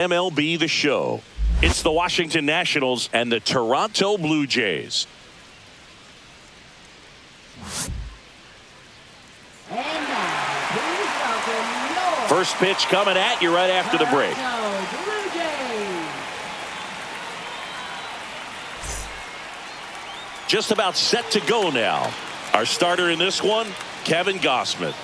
MLB The Show. It's the Washington Nationals and the Toronto Blue Jays. And now, please welcome your First pitch coming at you right after the break. Toronto Blue Jays. Just about set to go now. Our starter in this one, Kevin Gausman.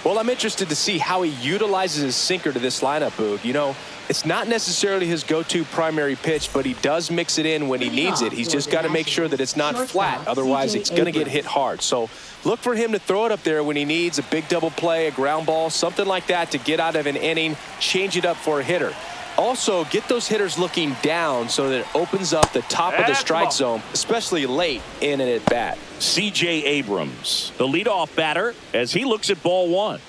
Well, I'm interested to see how he utilizes his sinker to this lineup, Boog. You know, it's not necessarily his go-to primary pitch, but he does mix it in when he needs it. He's just got to make sure that it's not flat. Otherwise, it's going to get hit hard. So look for him to throw it up there when he needs a big double play, a ground ball, something like that to get out of an inning, change it up for a hitter. Also, get those hitters looking down so that it opens up the top of the strike zone, especially late in an at-bat. C.J. Abrams, the leadoff batter, as he looks at ball one.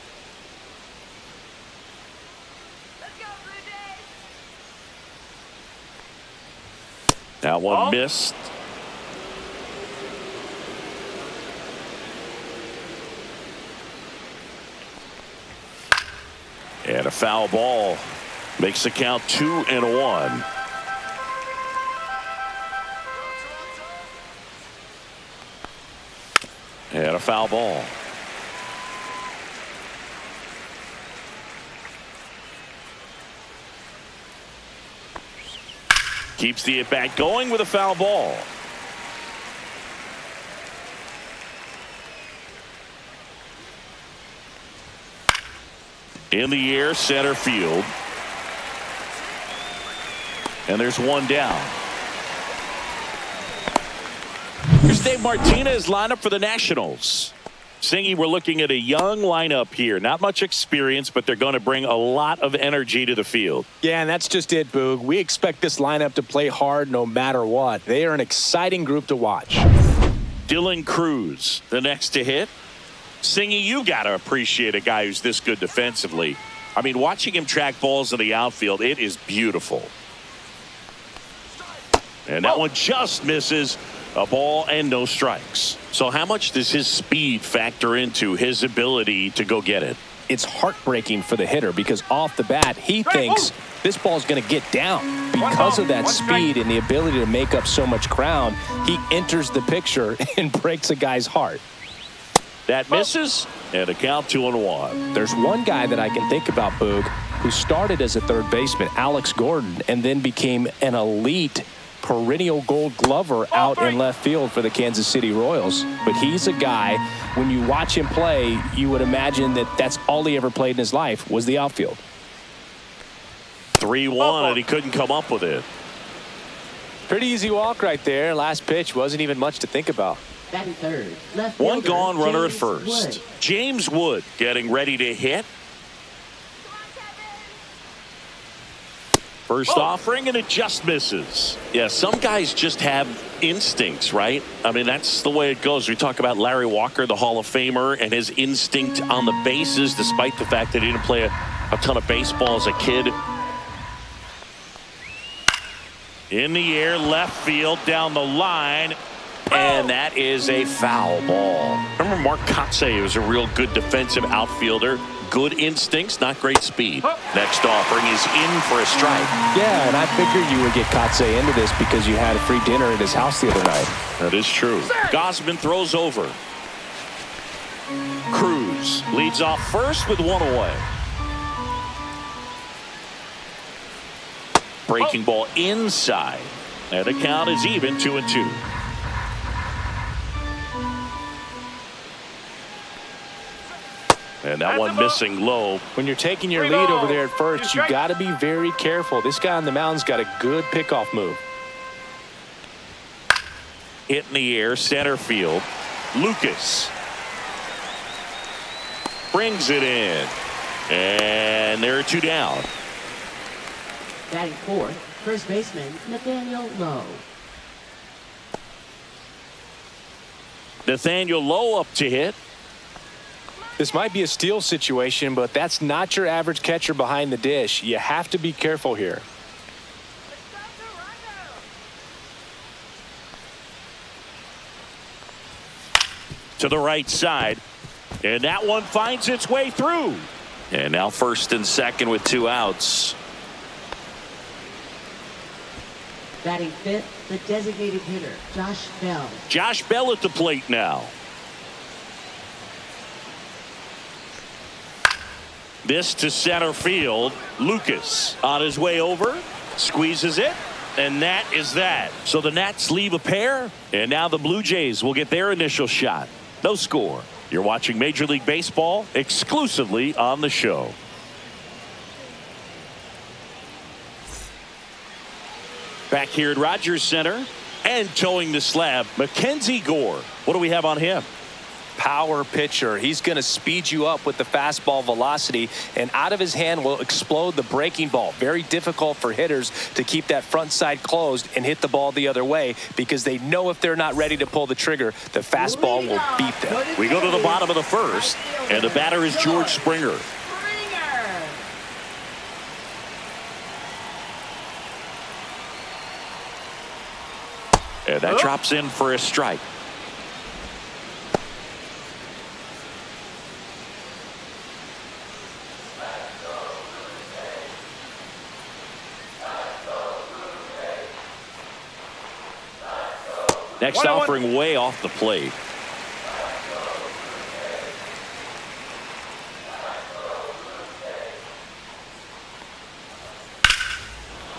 That one missed. And a foul ball makes the count 2-1. And a foul ball. Keeps the at-bat going with a foul ball. In the air, center field. And there's one down. Here's Dave Martinez lineup for the Nationals. Singy, we're looking at a young lineup here. Not much experience, but they're going to bring a lot of energy to the field. Yeah, and that's just it, Boog. We expect this lineup to play hard no matter what. They are an exciting group to watch. Dylan Cruz, the next to hit. Singy, you got to appreciate a guy who's this good defensively. I mean, watching him track balls in the outfield, it is beautiful. And that one just misses. A ball and no strikes. So how much does his speed factor into his ability to go get it? It's heartbreaking for the hitter because off the bat, he thinks this ball's going to get down. Because of that speed and the ability to make up so much ground, he enters the picture and breaks a guy's heart. That misses, and a count 2-1. There's one guy that I can think about, Boog, who started as a third baseman, Alex Gordon, and then became an elite perennial gold glover out in left field for the Kansas City Royals. But he's a guy, when you watch him play, you would imagine that that's all he ever played in his life was the outfield. 3-1, and he couldn't come up with it. Pretty easy walk right there. Last pitch wasn't even much to think about. Batting third, left One fielder, gone runner at James first. Wood. James Wood getting ready to hit. First offering, and it just misses. Yeah, some guys just have instincts, right? I mean, that's the way it goes. We talk about Larry Walker, the Hall of Famer, and his instinct on the bases, despite the fact that he didn't play a ton of baseball as a kid. In the air, left field, down the line, and that is a foul ball. Remember Mark Kotsay was a real good defensive outfielder. Good instincts, not great speed. Next offering is in for a strike. Yeah, and I figured you would get Kotsay into this because you had a free dinner at his house the other night. That is true. Gausman throws over. Cruz leads off first with one away. Breaking ball inside. And the count is even, 2-2. And that one missing low. When you're taking your lead over there at first, you got to be very careful. This guy on the mound's got a good pickoff move. Hit in the air, center field. Lucas brings it in. And there are two down. Batting fourth, first baseman, Nathaniel Lowe. Nathaniel Lowe up to hit. This might be a steal situation, but that's not your average catcher behind the dish. You have to be careful here. To the right side, and that one finds its way through. And now first and second with two outs. Batting fifth, the designated hitter, Josh Bell. Josh Bell at the plate now. This to center field. Lucas on his way over, squeezes it, and that is that. So the Nats leave a pair, and now the Blue Jays will get their initial shot. No score. You're watching Major League Baseball exclusively on the show. Back here at Rogers Center and towing the slab, Mackenzie Gore. What do we have on him? Power pitcher. He's going to speed you up with the fastball velocity, and out of his hand will explode the breaking ball. Very difficult for hitters to keep that front side closed and hit the ball the other way, because they know if they're not ready to pull the trigger, the fastball will beat them. We go to the bottom of the first, and the batter is George Springer. And that drops in for a strike. Next offering way off the plate.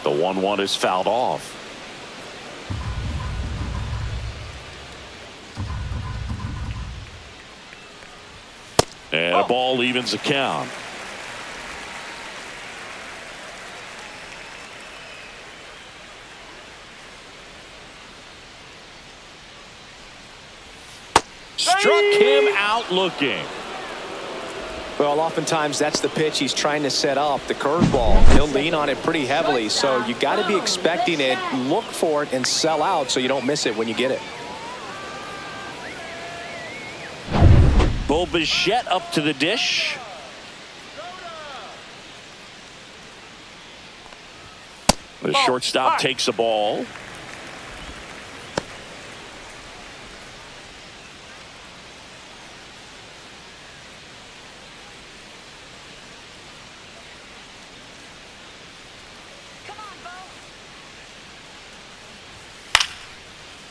The 1-1 is fouled off. And a ball evens the count. Struck him out looking. Well, oftentimes that's the pitch he's trying to set up, the curveball. He'll lean on it pretty heavily, so you got to be expecting it, look for it, and sell out so you don't miss it when you get it. Bo Bichette up to the dish. The shortstop takes the ball.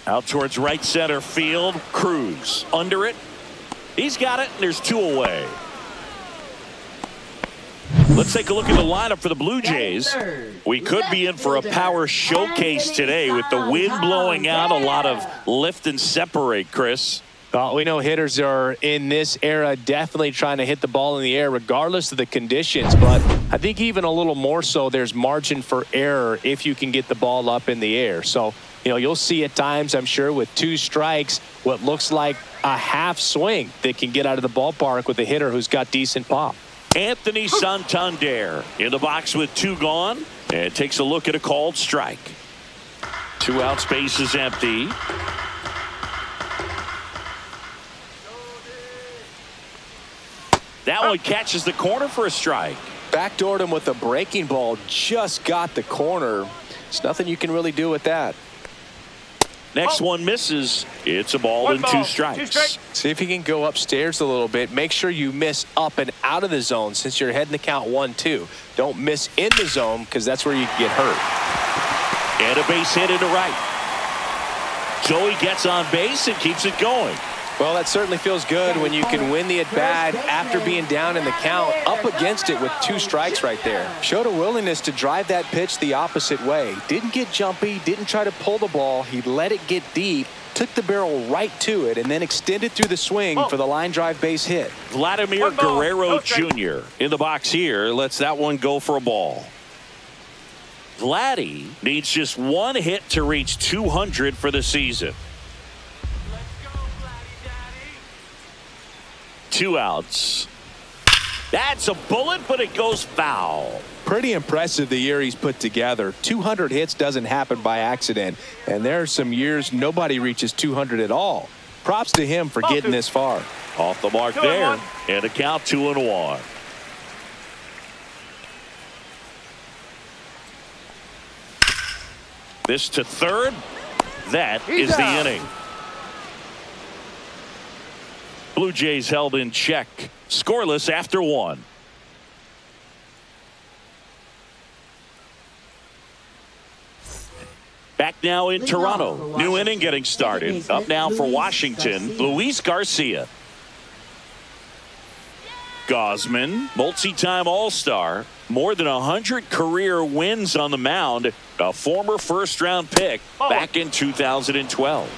Out towards right center field. Cruz under it. He's got it, and there's two away. Let's take a look at the lineup for the Blue Jays. We could be in for a power showcase today with the wind blowing out. A lot of lift and separate, Chris. Well, we know hitters are in this era definitely trying to hit the ball in the air regardless of the conditions, but I think even a little more so there's margin for error if you can get the ball up in the air. So, you know, you'll see at times, I'm sure, with two strikes, what looks like a half swing that can get out of the ballpark with a hitter who's got decent pop. Anthony Santander in the box with two gone, and takes a look at a called strike. 2 out, space is empty. That one catches the corner for a strike. Backdoored him with a breaking ball, just got the corner. There's nothing you can really do with that. Next one misses. It's a ball and 2 strikes. See if you can go upstairs a little bit. Make sure you miss up and out of the zone since you're heading the count 1-2. Don't miss in the zone because that's where you can get hurt. And a base hit into right. So he gets on base and keeps it going. Well, that certainly feels good when you can win the at-bat after being down in the count, up against it with 2 strikes right there. Showed a willingness to drive that pitch the opposite way. Didn't get jumpy, didn't try to pull the ball. He let it get deep, took the barrel right to it, and then extended through the swing for the line drive base hit. Vladimir Guerrero Jr. in the box here lets that one go for a ball. Vladdy needs just 1 hit to reach 200 for the season. 2 outs. That's a bullet, but it goes foul. Pretty impressive the year he's put together. 200 hits doesn't happen by accident, and there are some years nobody reaches 200 at all. Props to him for getting this far. Off the mark there, and a count 2-1. This to third. That is the inning. Blue Jays held in check, scoreless after 1. Back now in Toronto. New inning getting started. Up now for Washington, Luis Garcia. Gausman, multi-time All-Star, more than 100 career wins on the mound, a former first-round pick back in 2012.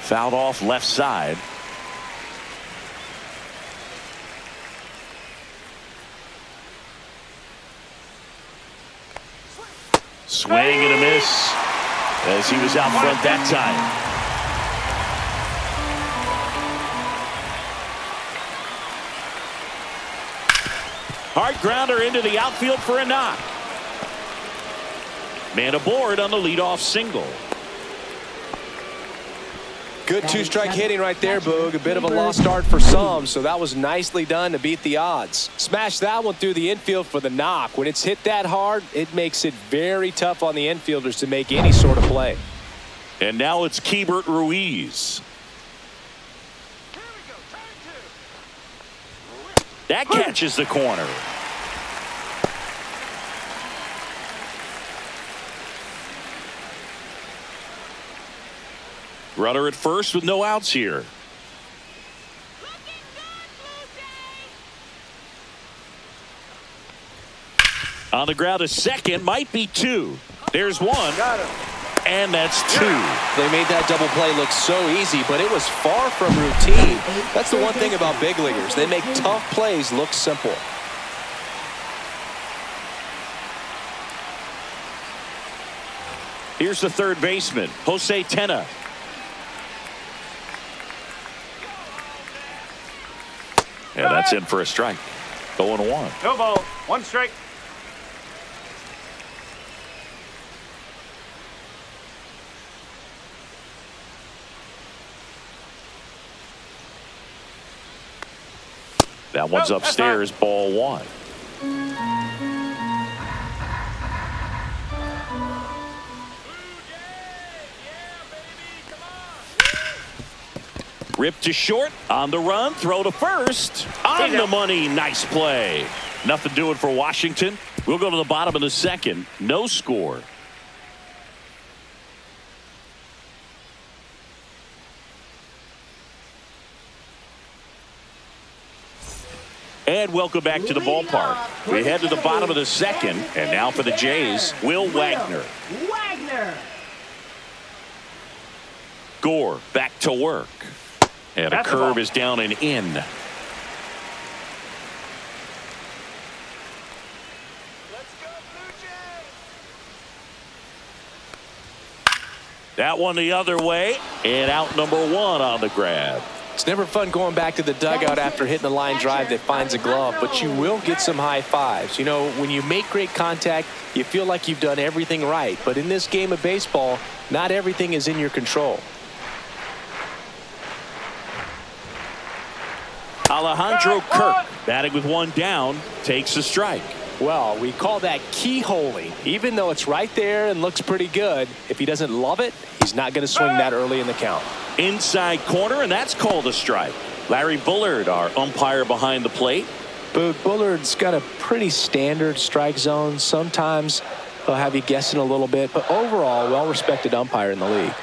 Fouled off left side. Swing and a miss as he was out front that time. Hard grounder into the outfield for a knock. Man aboard on the leadoff single. Good two-strike hitting right there, Boog. A bit of a lost start for some, so that was nicely done to beat the odds. Smash that one through the infield for the knock. When it's hit that hard, it makes it very tough on the infielders to make any sort of play. And now it's Keibert Ruiz. That catches the corner. Runner at first with no outs here. On the ground, a second, might be two. There's one. And that's two. They made that double play look so easy, but it was far from routine. That's the one thing about big leaguers. They make tough plays look simple. Here's the third baseman, Jose Tena. And that's in for a strike. 0-1. No ball. One strike. That one's upstairs, ball one. Rip to short, on the run, throw to first, on the money, nice play. Nothing doing for Washington. We'll go to the bottom of the second, no score. And welcome back to the ballpark. We head to the bottom of the second, and now for the Jays, Will Wagner. Gore back to work. And a curve is down and in. Let's go, Blue Jays. That one the other way, and out number one on the grab. It's never fun going back to the dugout after hitting a line drive that finds a glove, but you will get some high fives. You know, when you make great contact, you feel like you've done everything right. But in this game of baseball, not everything is in your control. Alejandro Kirk, batting with one down, takes a strike. Well, we call that keyholing. Even though it's right there and looks pretty good, if he doesn't love it, he's not going to swing that early in the count. Inside corner, and that's called a strike. Larry Bullard, our umpire behind the plate. Bullard's got a pretty standard strike zone. Sometimes he'll have you guessing a little bit, but overall, well-respected umpire in the league.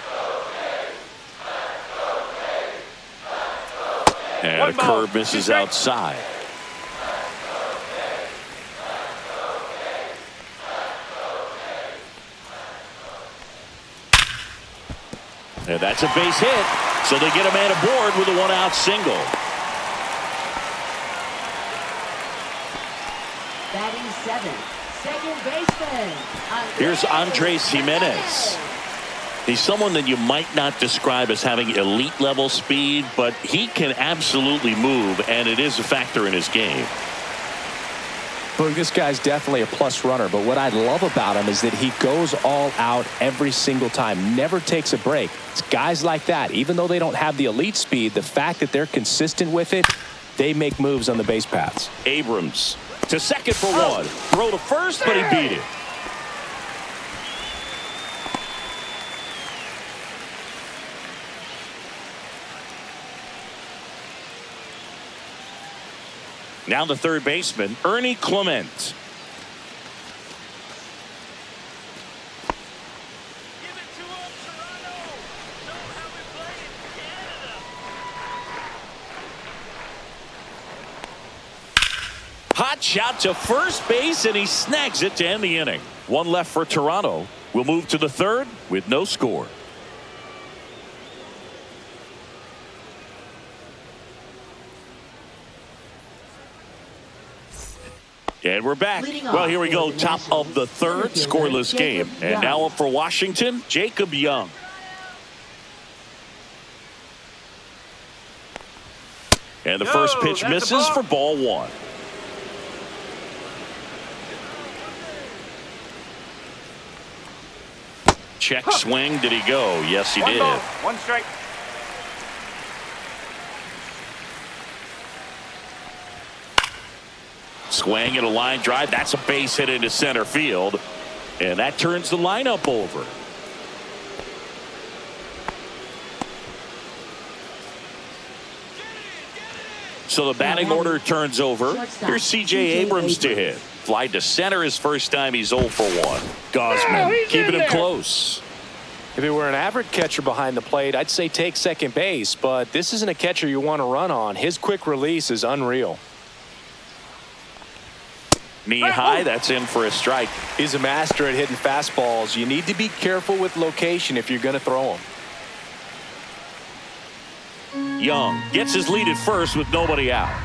And a curve misses outside. And that's a base hit. So they get a man aboard with a one-out single. Batting seventh, second baseman. Here's Andres Jimenez. He's someone that you might not describe as having elite level speed, but he can absolutely move, and it is a factor in his game. Look, this guy's definitely a plus runner, but what I love about him is that he goes all out every single time, never takes a break. It's guys like that, even though they don't have the elite speed, the fact that they're consistent with it, they make moves on the base paths. Abrams to second for one. Throw to first, but he beat it. Now the third baseman, Ernie Clement. Hot shot to first base, and he snags it to end the inning. One left for Toronto. We'll move to the third with no score. And we're back. Well, here we go. Top of the third, scoreless game. And now up for Washington, Jacob Young. And the first pitch misses for ball one. Check swing. Did he go? Yes, he did. Ball, one strike. Swing at a line drive. That's a base hit into center field. And that turns the lineup over. So the batting order turns over. Here's C.J. Abrams to hit. Fly to center his first time. He's 0 for 1. Gosman keeping him close. If it were an average catcher behind the plate, I'd say take second base, but this isn't a catcher you want to run on. His quick release is unreal. Knee high, that's in for a strike. He's a master at hitting fastballs. You need to be careful with location if you're going to throw them. Young gets his lead at first with nobody out.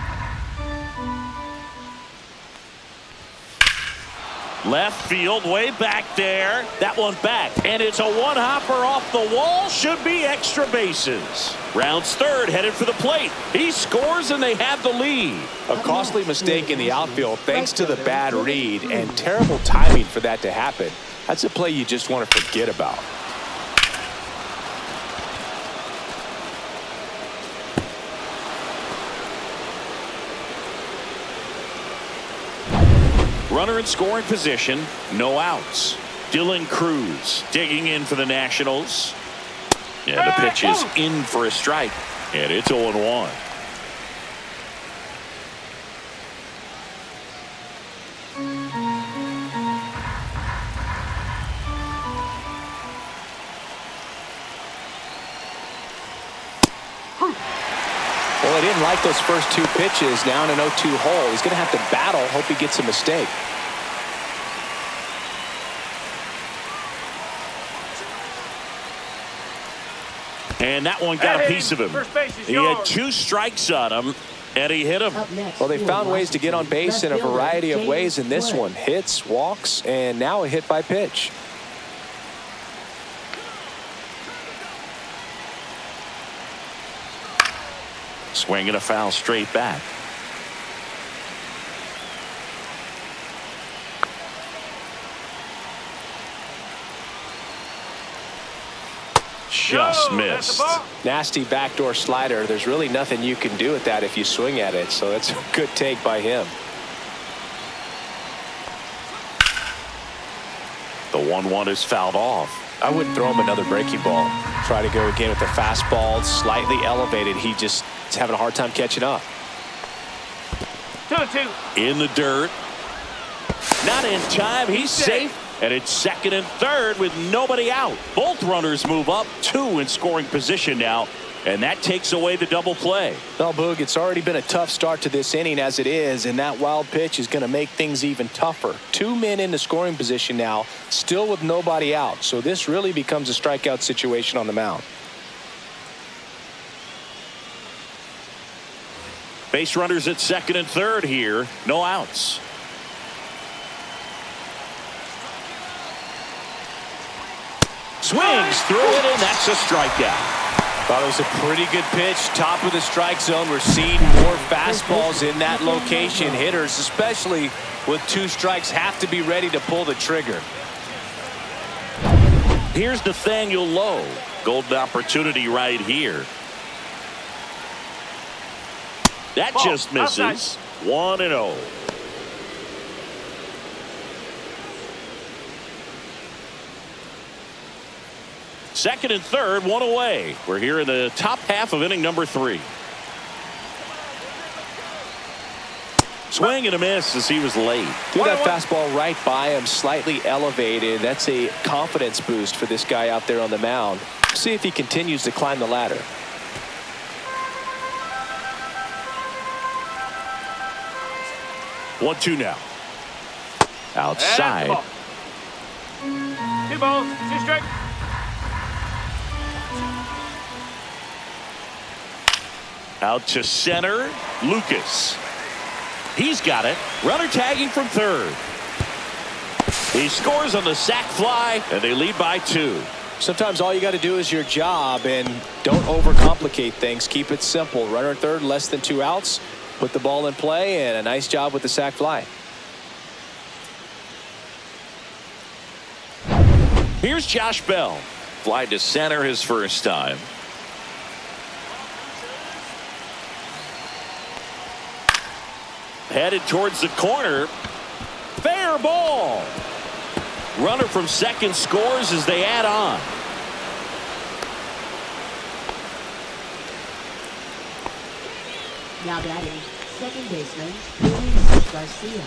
Left field, way back there. That one back, and it's a one-hopper off the wall. Should be extra bases. Rounds third, headed for the plate. He scores, and they have the lead. A costly mistake in the outfield thanks to the bad read and terrible timing for that to happen. That's a play you just want to forget about. Runner in scoring position, no outs. Dylan Cruz digging in for the Nationals. And the pitch is in for a strike. And it's 0-1. Well, I didn't like those first two pitches. Now in an 0-2 hole. He's going to have to battle. Hope he gets a mistake. And that one got a piece of him. He had 2 strikes on him, and he hit him. Well, they found ways to get on base in a variety of ways in this one. Hits, walks, and now a hit by pitch. Swinging a foul straight back. Just missed. Nasty backdoor slider. There's really nothing you can do with that if you swing at it. So that's a good take by him. The 1-1 is fouled off. I wouldn't throw him another breaking ball. Try to go again with the fastball, slightly elevated. He just is having a hard time catching up. 2-2. In the dirt. Not in time. He's safe. And it's second and third with nobody out. Both runners move up, 2 in scoring position now. And that takes away the double play. Well, Boog, it's already been a tough start to this inning as it is, and that wild pitch is going to make things even tougher. 2 men in the scoring position now, still with nobody out. So this really becomes a strikeout situation on the mound. Base runners at second and third here. No outs. Swings through it, and that's a strikeout. Thought it was a pretty good pitch. Top of the strike zone. We're seeing more fastballs in that location. Hitters, especially with 2 strikes, have to be ready to pull the trigger. Here's Nathaniel Lowe. Golden opportunity right here. That just misses. 1-0. Second and third, 1 away. We're here in the top half of inning number 3. Swing and a miss as he was late. Threw that fastball right by him, slightly elevated. That's a confidence boost for this guy out there on the mound. See if he continues to climb the ladder. 1-2 now. Outside. 2 balls, 2 strikes. Out to center. Lucas. He's got it. Runner tagging from third. He scores on the sac fly, and they lead by 2. Sometimes all you got to do is your job, and don't overcomplicate things. Keep it simple. Runner at third, less than 2 outs. Put the ball in play, and a nice job with the sac fly. Here's Josh Bell. Fly to center his first time. Headed towards the corner. Fair ball. Runner from second scores as they add on. Now batting, second baseman, Luis Garcia.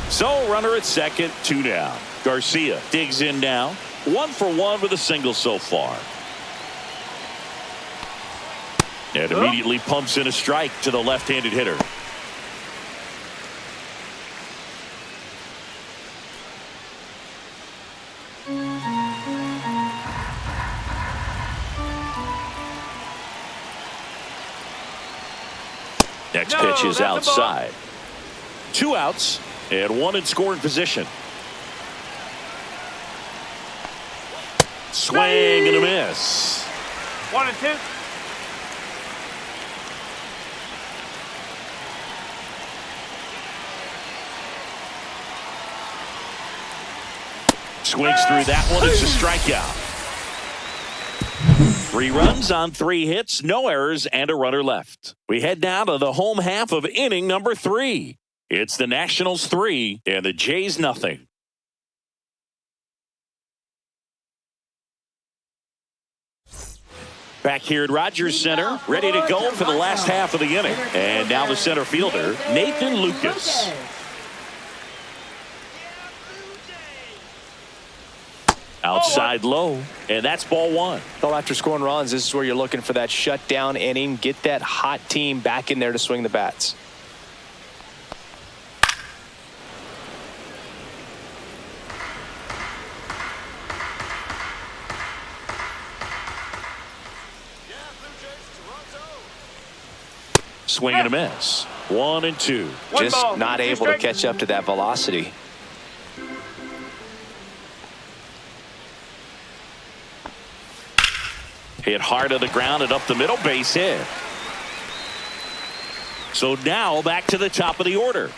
So runner at second, 2 down. Garcia digs in now. 1 for 1 with a single so far. And immediately pumps in a strike to the left-handed hitter. Next pitch is outside. 2 outs and 1 in scoring position. Swing and a miss. 1 and 2. Swings through that one. It's a strikeout. 3 runs on 3 hits, no errors, and a runner left. We head now to the home half of inning number 3. It's the Nationals 3 and the Jays nothing. Back here at Rogers Center, ready to go for the last half of the inning. And now the center fielder, Nathan Lucas. Outside low, and that's ball 1. Well, after scoring runs, this is where you're looking for that shutdown inning. Get that hot team back in there to swing the bats. Swing and a miss. 1 and 2. Just not able to catch up to that velocity. Hit hard on the ground and up the middle, base hit. So now back to the top of the order.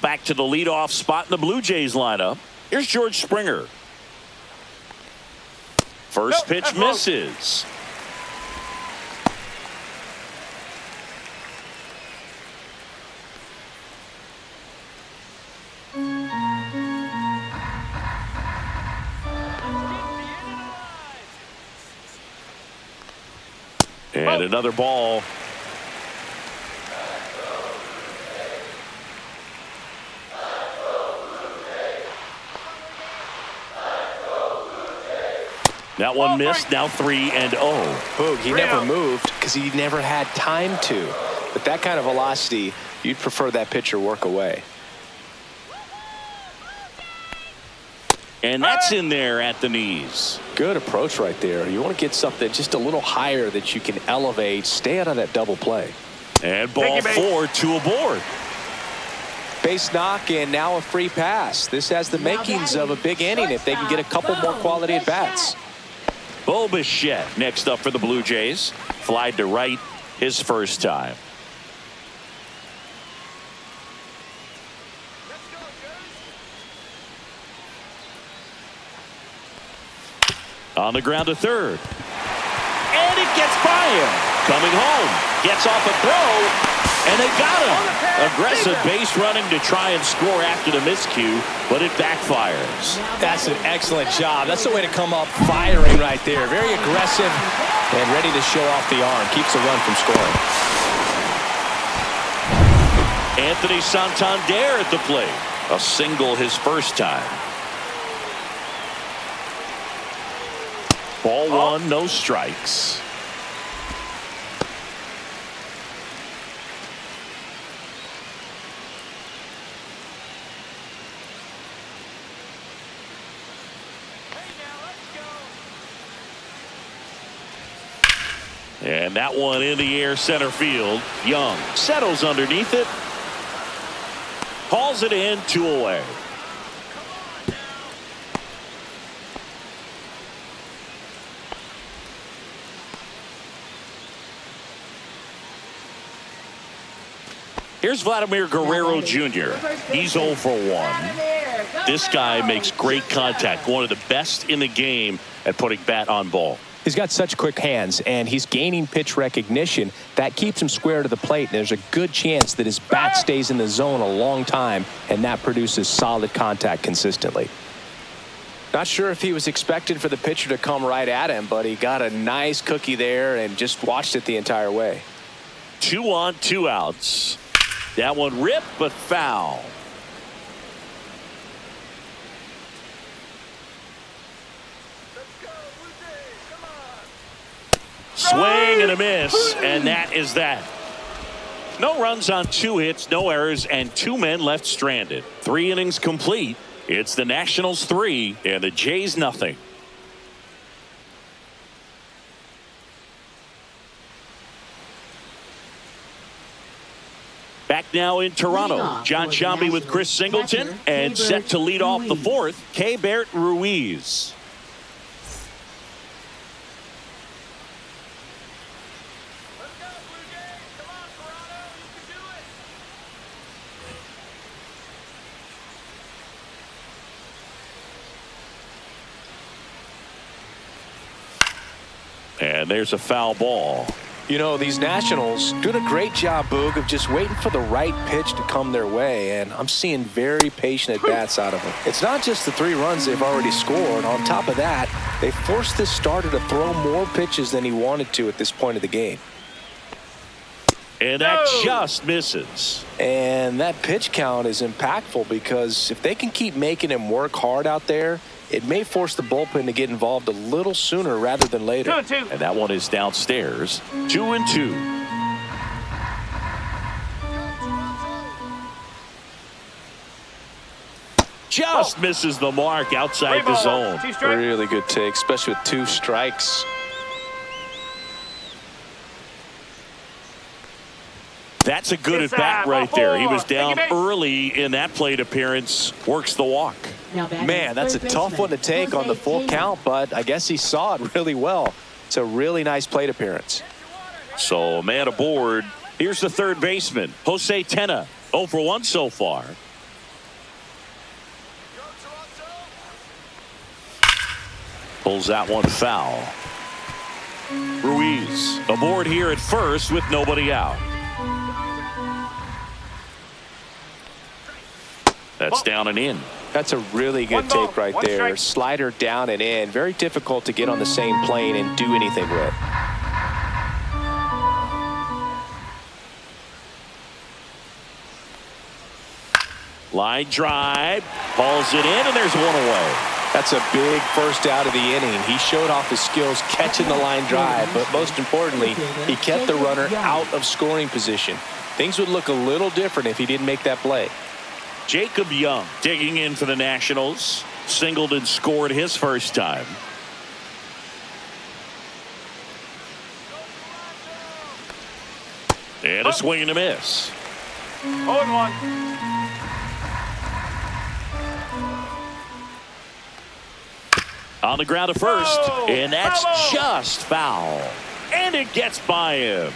Back to the leadoff spot in the Blue Jays lineup. Here's George Springer. First pitch misses. And another ball. That one missed. Now 3-0. Boog, he never moved because he never had time to. But that kind of velocity, you'd prefer that pitcher work away. And that's in there at the knees. Good approach right there. You want to get something just a little higher that you can elevate. Stay out of that double play. And ball 4, 2 aboard. Base knock and now a free pass. This has the makings of a big inning if they can get a couple more quality at bats. Bo Bichette next up for the Blue Jays. Flied to right his first time. On the ground to third. And it gets by him. Coming home. Gets off a throw. And they got him. Aggressive base running to try and score after the miscue, but it backfires. That's an excellent job. That's the way to come up firing right there. Very aggressive and ready to show off the arm. Keeps the run from scoring. Anthony Santander at the plate. A single his first time. Ball one, no strikes. And that one in the air center field. Young settles underneath it. Hauls it in, 2 away. Here's Vladimir Guerrero Jr. He's 0 for 1. This guy makes great contact. One of the best in the game at putting bat on ball. He's got such quick hands, and he's gaining pitch recognition. That keeps him square to the plate, and there's a good chance that his bat stays in the zone a long time, and that produces solid contact consistently. Not sure if he was expected for the pitcher to come right at him, but he got a nice cookie there and just watched it the entire way. 2 on, 2 outs. That one ripped, but foul. Swing and a miss, and that is that. No runs on 2 hits, no errors, and 2 men left stranded. 3 innings complete. It's the Nationals 3 and the Jays nothing. Back now in Toronto, John Sciambi with Chris Singleton, and set to lead off the 4th, Keibert Ruiz. And there's a foul ball. You know, these Nationals doing a great job, Boog, of just waiting for the right pitch to come their way, and I'm seeing very patient at-bats out of them. It's not just the 3 runs they've already scored. On top of that, they forced this starter to throw more pitches than he wanted to at this point of the game. And that just misses. And that pitch count is impactful because if they can keep making him work hard out there, it may force the bullpen to get involved a little sooner rather than later. 2-2. And that one is downstairs. 2-2. Just misses the mark outside the zone. Really good take, especially with 2 strikes. That's a good at bat right there. He was down early in that plate appearance. Works the walk. Man, that's a tough one to take on the full count, but I guess he saw it really well. It's a really nice plate appearance. So, man aboard. Here's the 3rd baseman, Jose Tena. 0 for 1 so far. Pulls that one foul. Ruiz aboard here at first with nobody out. That's down and in. That's a really good take right there. Slider down and in. Very difficult to get on the same plane and do anything with. Line drive. Hauls it in, and there's 1 away. That's a big first out of the inning. He showed off his skills catching the line drive, but most importantly, he kept the runner out of scoring position. Things would look a little different if he didn't make that play. Jacob Young digging in for the Nationals. Singled and scored his first time. And a swing and a miss. 0-1. On the ground to first, and that's just foul. And it gets by him.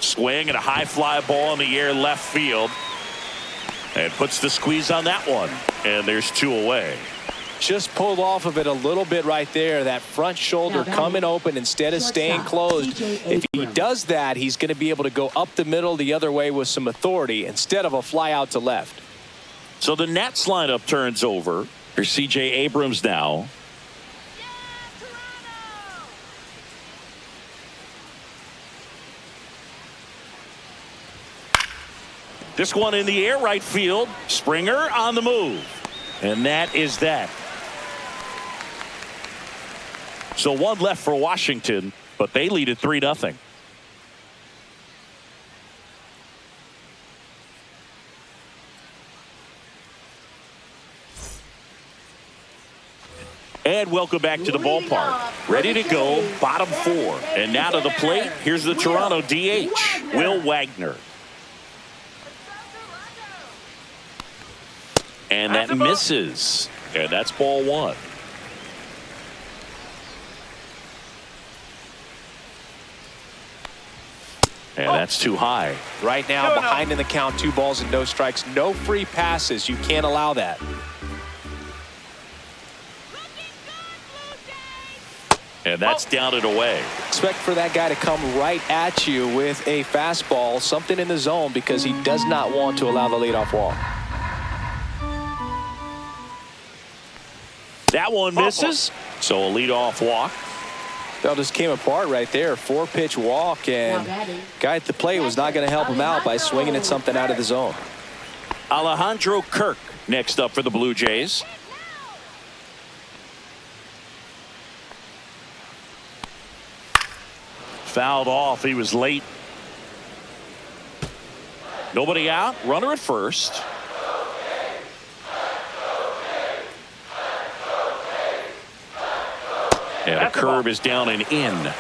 Swing and a high fly ball in the air left field. And puts the squeeze on that one. And there's 2 away. Just pulled off of it a little bit right there. That front shoulder coming open instead of staying closed. If he does that, he's going to be able to go up the middle the other way with some authority instead of a fly out to left. So the Nats lineup turns over. Here's C.J. Abrams now. This one in the air, right field. Springer on the move. And that is that. So one left for Washington, but they lead at 3-0. And welcome back to the ballpark. Ready to go, bottom 4. And now to the plate, here's the Toronto DH, Will Wagner. And that misses. And that's ball 1. And that's too high. Right now, behind in the count, 2 balls and no strikes. No free passes. You can't allow that. And that's down and away. Expect for that guy to come right at you with a fastball, something in the zone, because he does not want to allow the leadoff walk. That one misses. So a leadoff walk. That just came apart right there. 4-pitch walk, and guy at the plate was not going to help him out by swinging at something out of the zone. Alejandro Kirk next up for the Blue Jays. Fouled off. He was late. Nobody out. Runner at first. And a curve is down and in.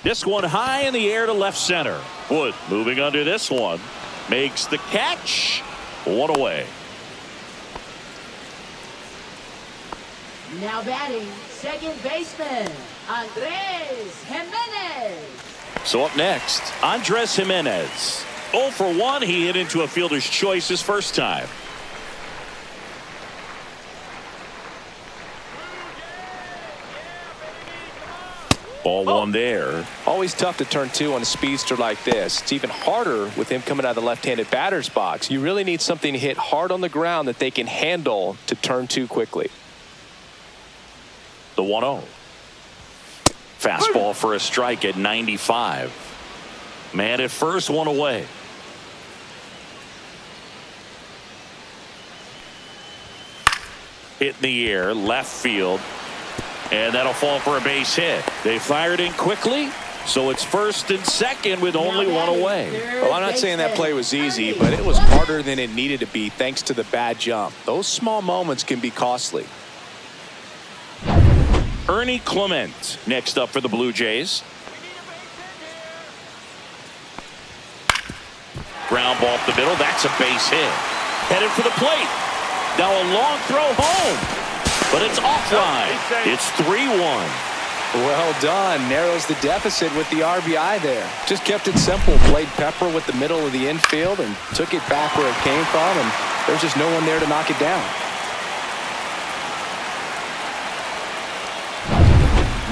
This one high in the air to left center. Wood moving under this one. Makes the catch. 1 away. Now batting, second baseman, Andres Jimenez. So up next, Andres Jimenez. 0 for 1. He hit into a fielder's choice his first time. Ball 1 there. Always tough to turn 2 on a speedster like this. It's even harder with him coming out of the left-handed batter's box. You really need something to hit hard on the ground that they can handle to turn 2 quickly. The 1-0. Fastball for a strike at 95. Man at first, 1 away. Hit in the air, left field. And that'll fall for a base hit. They fired in quickly, so it's first and second with only 1 away. Well, I'm not saying that play was easy, but it was harder than it needed to be thanks to the bad jump. Those small moments can be costly. Ernie Clement next up for the Blue Jays. Ground ball up the middle. That's a base hit. Headed for the plate. Now a long throw home. But it's offline. It's 3-1. Well done. Narrows the deficit with the RBI there. Just kept it simple. Played pepper with the middle of the infield and took it back where it came from. And there's just no one there to knock it down.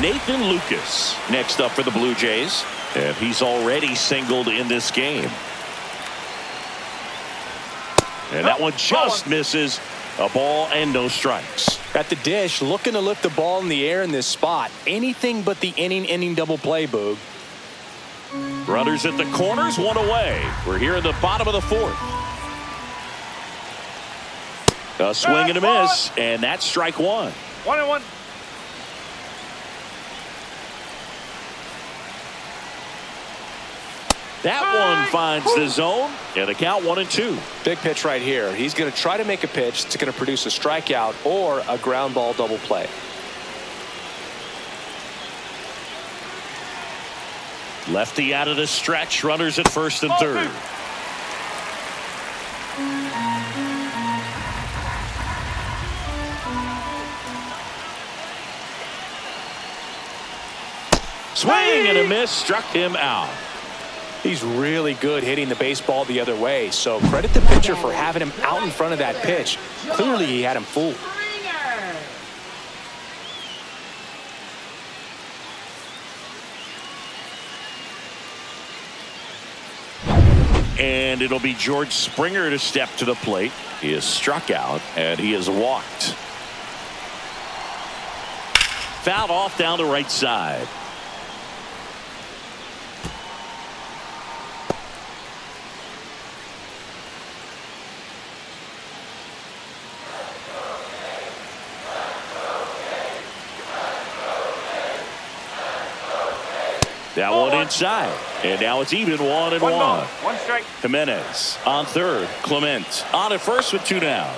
Nathan Lucas next up for the Blue Jays. And he's already singled in this game. And that one just misses. A ball and no strikes. At the dish, looking to lift the ball in the air in this spot. Anything but the inning double play, Boog. Runners at the corners, 1 away. We're here in the bottom of the 4th. A swing and a miss, and that's strike 1. 1-1. That one finds the zone, and the count 1-2. Big pitch right here. He's going to try to make a pitch that's going to produce a strikeout or a ground ball double play. Lefty out of the stretch. Runners at first and third. Swing and a miss. Struck him out. He's really good hitting the baseball the other way, so credit the pitcher for having him out in front of that pitch. Clearly, he had him fooled. And it'll be George Springer to step to the plate. He is struck out, and he is walked. Fouled off down the right side. That one inside. And now it's even 1-1. One strike. Jimenez on third. Clement on at first with 2 down.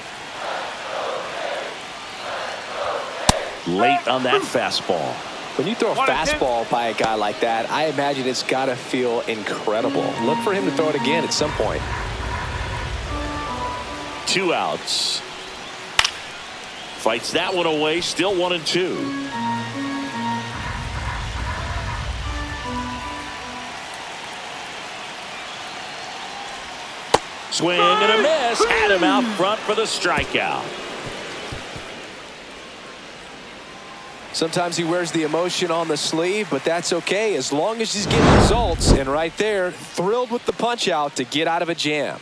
Late on that fastball. When you throw a fastball by a guy like that, I imagine it's got to feel incredible. Look for him to throw it again at some point. 2 outs. Fights that one away. Still 1-2. Swing and a miss. Had him out front for the strikeout. Sometimes he wears the emotion on the sleeve, but that's okay as long as he's getting results. And right there, thrilled with the punch out to get out of a jam.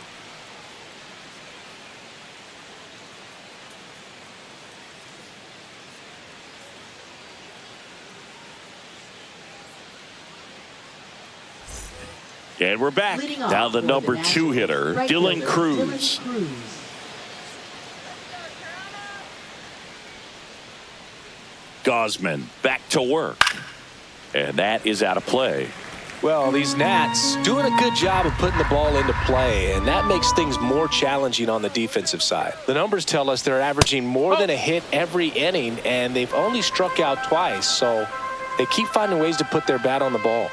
And we're back. Now the number 2 hitter, Dylan Cruz. Gausman back to work. And that is out of play. Well, these Nats doing a good job of putting the ball into play, and that makes things more challenging on the defensive side. The numbers tell us they're averaging more than a hit every inning, and they've only struck out twice, so they keep finding ways to put their bat on the ball.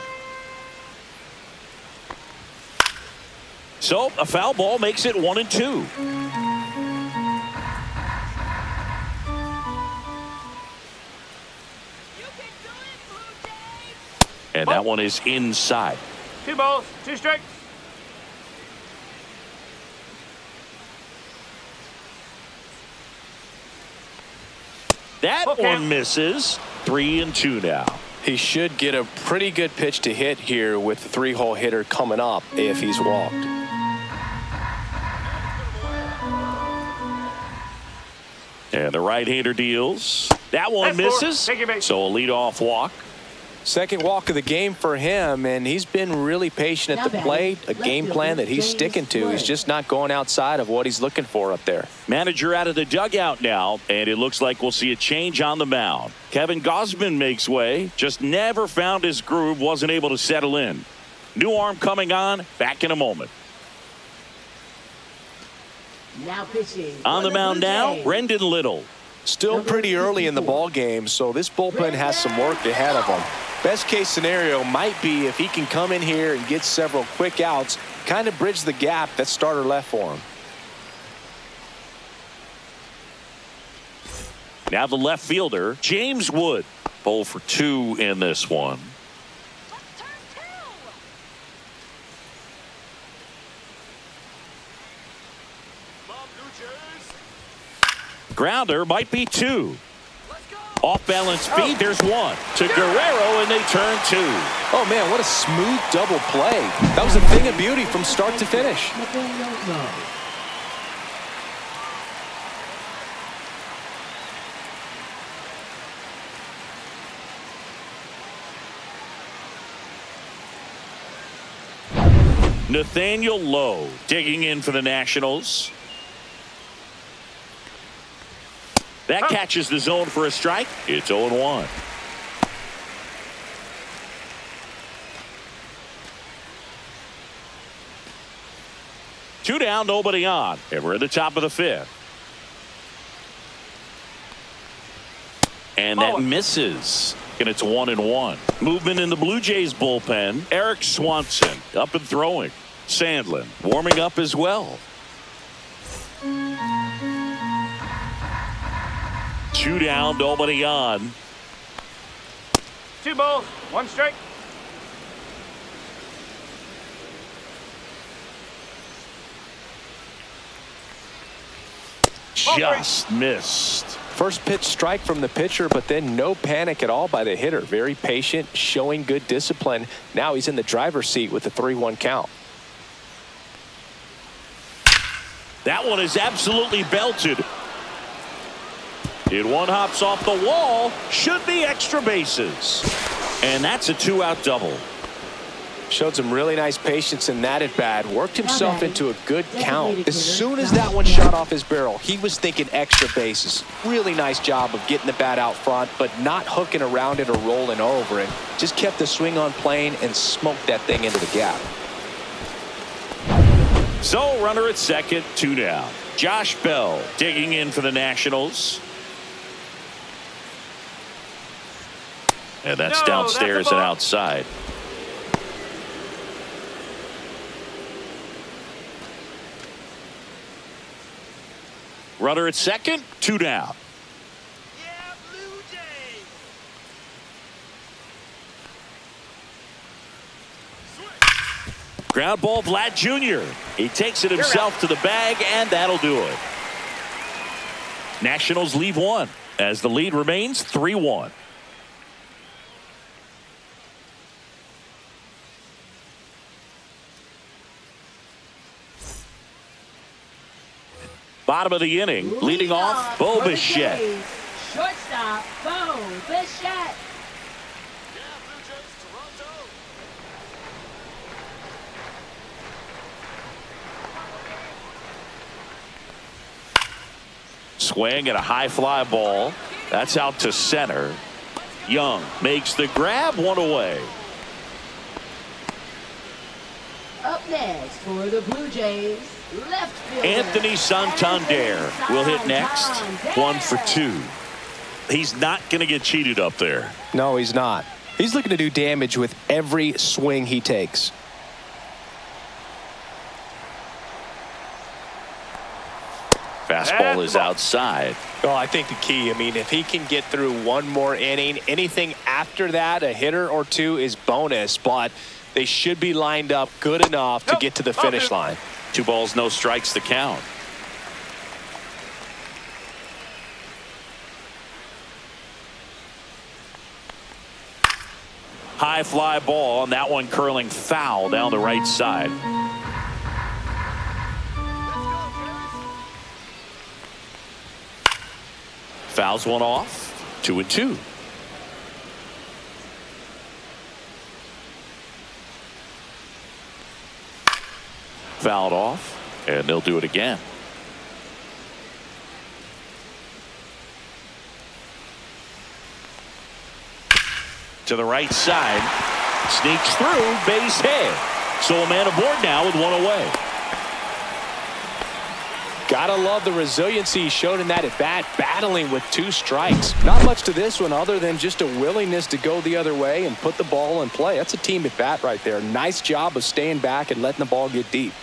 So a foul ball makes it 1-2. And that one is inside. 2 balls, 2 strikes. That one misses. 3-2 now. He should get a pretty good pitch to hit here with the 3-hole hitter coming up if he's walked. And the right-hander deals. That one misses. So a leadoff walk. Second walk of the game for him, and he's been really patient at the plate. A game plan that he's sticking to. He's just not going outside of what he's looking for up there. Manager out of the dugout now, and it looks like we'll see a change on the mound. Kevin Gausman makes way. Just never found his groove. Wasn't able to settle in. New arm coming on. Back in a moment. Now pitching. On the mound now, Brendan Little. Still pretty early in the ball game, so this bullpen has some work ahead of him. Best case scenario might be if he can come in here and get several quick outs, kind of bridge the gap that starter left for him. Now the left fielder, James Wood. 0 for 2 in this one. Grounder might be 2. Off balance feed. There's 1 to Guerrero, and they turn 2. Oh man, what a smooth double play. That was a thing of beauty from start to finish. Nathaniel Lowe digging in for the Nationals. That catches the zone for a strike. It's 0-1. Two down, nobody on. And we're at the top of the 5th. And that misses. And it's 1-1. Movement in the Blue Jays bullpen. Eric Swanson up and throwing. Sandlin warming up as well. 2 down, nobody on. 2 balls, 1 strike. Just missed. First pitch strike from the pitcher, but then no panic at all by the hitter. Very patient, showing good discipline. Now he's in the driver's seat with the 3-1 count. That one is absolutely belted. It one hops off the wall. Should be extra bases. And that's a 2-out double. Showed some really nice patience in that at bat. Worked himself into a good count. As soon as that one shot off his barrel, he was thinking extra bases. Really nice job of getting the bat out front, but not hooking around it or rolling over it. Just kept the swing on plane and smoked that thing into the gap. So runner at second, 2 down. Josh Bell digging in for the Nationals. And that's downstairs and outside. Runner at second, 2 down. Yeah, Blue Jays. Ground ball, Vlad Jr. He takes it himself to the bag, and that'll do it. Nationals leave one as the lead remains 3-1. Bottom of the inning, leading off, Bo Bichette. Shortstop, Bo Bichette. Swing at a high fly ball. That's out to center. Young makes the grab, one away. Up next for the Blue Jays, left fielder Anthony Santander will hit next. 1 for 2. He's not going to get cheated up there. No, he's not. He's looking to do damage with every swing he takes. Fastball is outside. Well, I think the key, if he can get through one more inning, anything after that, a hitter or two is bonus, but they should be lined up good enough to get to the finish line. 2 balls, no strikes to count. High fly ball, and that one curling foul down the right side. Fouls one off. 2-2. Fouled off, and they'll do it again. To the right side, sneaks through, base hit. So a man aboard now with 1 away. Gotta love the resiliency he showed in that at bat, battling with 2 strikes. Not much to this one other than just a willingness to go the other way and put the ball in play. That's a team at bat right there. Nice job of staying back and letting the ball get deep.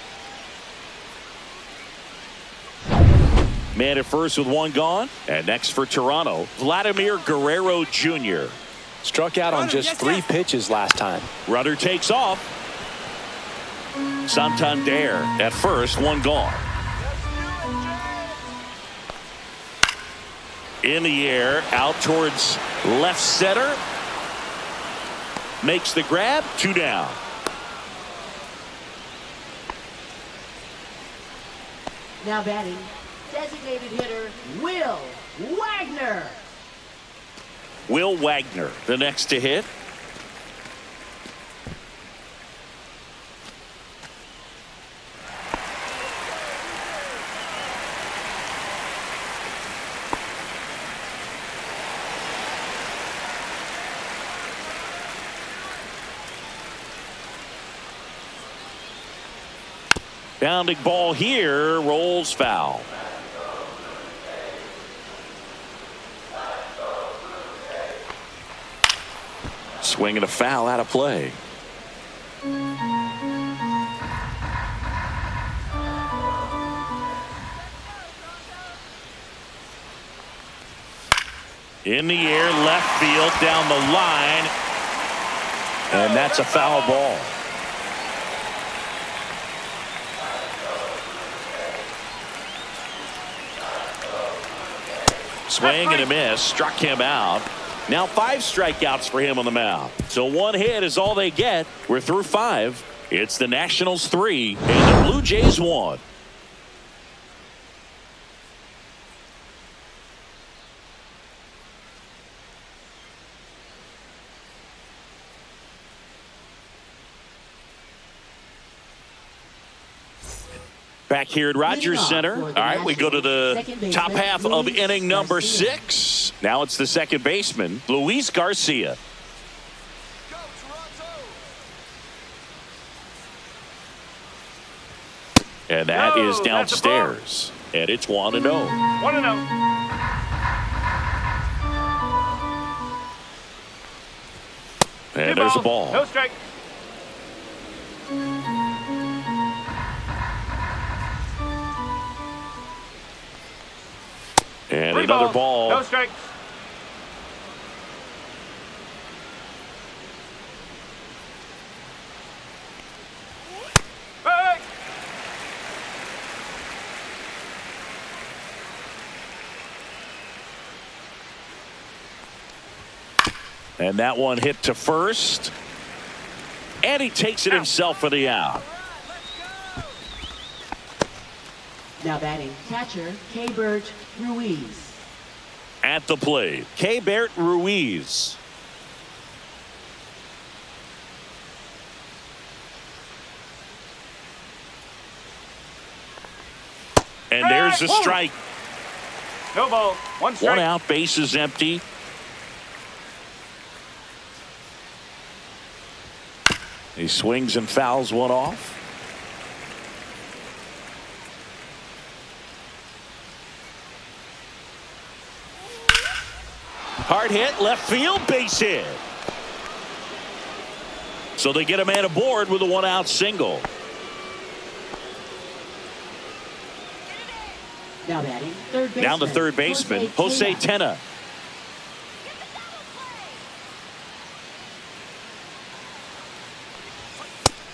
Man at first with 1 gone. And next for Toronto, Vladimir Guerrero Jr. Struck out on just 3 pitches last time. Runner takes off. Santander at first, 1 gone. In the air, out towards left center. Makes the grab, 2 down. Now batting, designated hitter Will Wagner. Will Wagner, the next to hit. Bounding ball here, rolls foul. Swing and a foul out of play. In the air, left field, down the line. And that's a foul ball. Swing and a miss. Struck him out. Now 5 strikeouts for him on the mound. So 1 hit is all they get. We're through 5. It's the Nationals 3 and the Blue Jays 1. Back here at Rogers Center. All right, we go to the top half of inning number 6. Now it's the second baseman, Luis Garcia. And that is downstairs. And it's 1-0. 1-0. And there's a ball. No strike. And another ball. No strikes. Hey! And that one hit to first. And he takes it himself for the out. Now batting, catcher, Keibert Ruiz. At the plate, Keibert Ruiz. And there's the strike. No ball. 1 strike. 1 out, base is empty. He swings and fouls one off. Hard hit, left field, base hit. So they get a man aboard with a 1-out single. Now batting, third baseman. Down the third baseman, Jose Tena.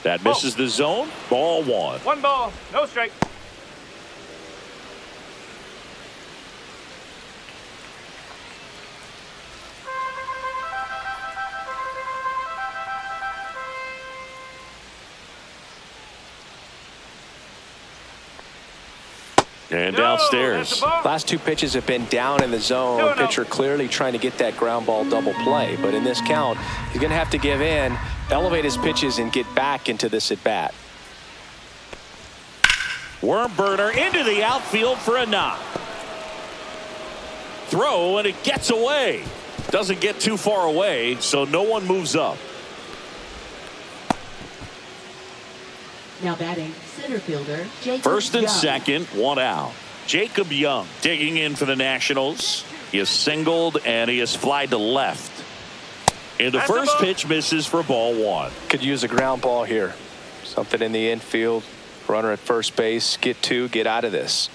That misses the zone. Ball 1. 1 ball. No strike. And No, downstairs. that's a ball. Last 2 pitches have been down in the zone. No. Pitcher clearly trying to get that ground ball double play. But in this count, he's going to have to give in, elevate his pitches, and get back into this at bat. Worm burner into the outfield for a knock. Throw, and it gets away. Doesn't get too far away, so no one moves up. Now batting, center fielder, Jacob First and Young. second, 1 out. Jacob Young digging in for the Nationals. He is singled and he is flied to left. And the That's a first ball. pitch misses for ball 1. Could use a ground ball here. Something in the infield. Runner at first base. Get 2. Get out of this.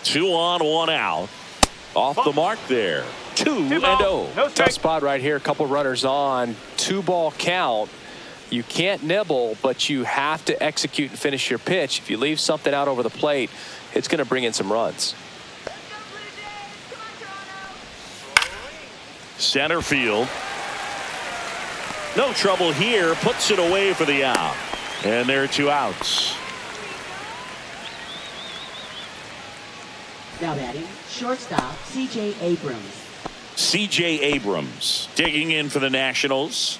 2 on, 1 out. Off the mark there. 2-0. No Tough strike. spot right here. A couple runners on. 2-ball count. You can't nibble, but you have to execute and finish your pitch. If you leave something out over the plate, it's going to bring in some runs. Center field. No trouble here. Puts it away for the out. And there are 2 outs. Now batting, shortstop, C.J. Abrams. C.J. Abrams digging in for the Nationals.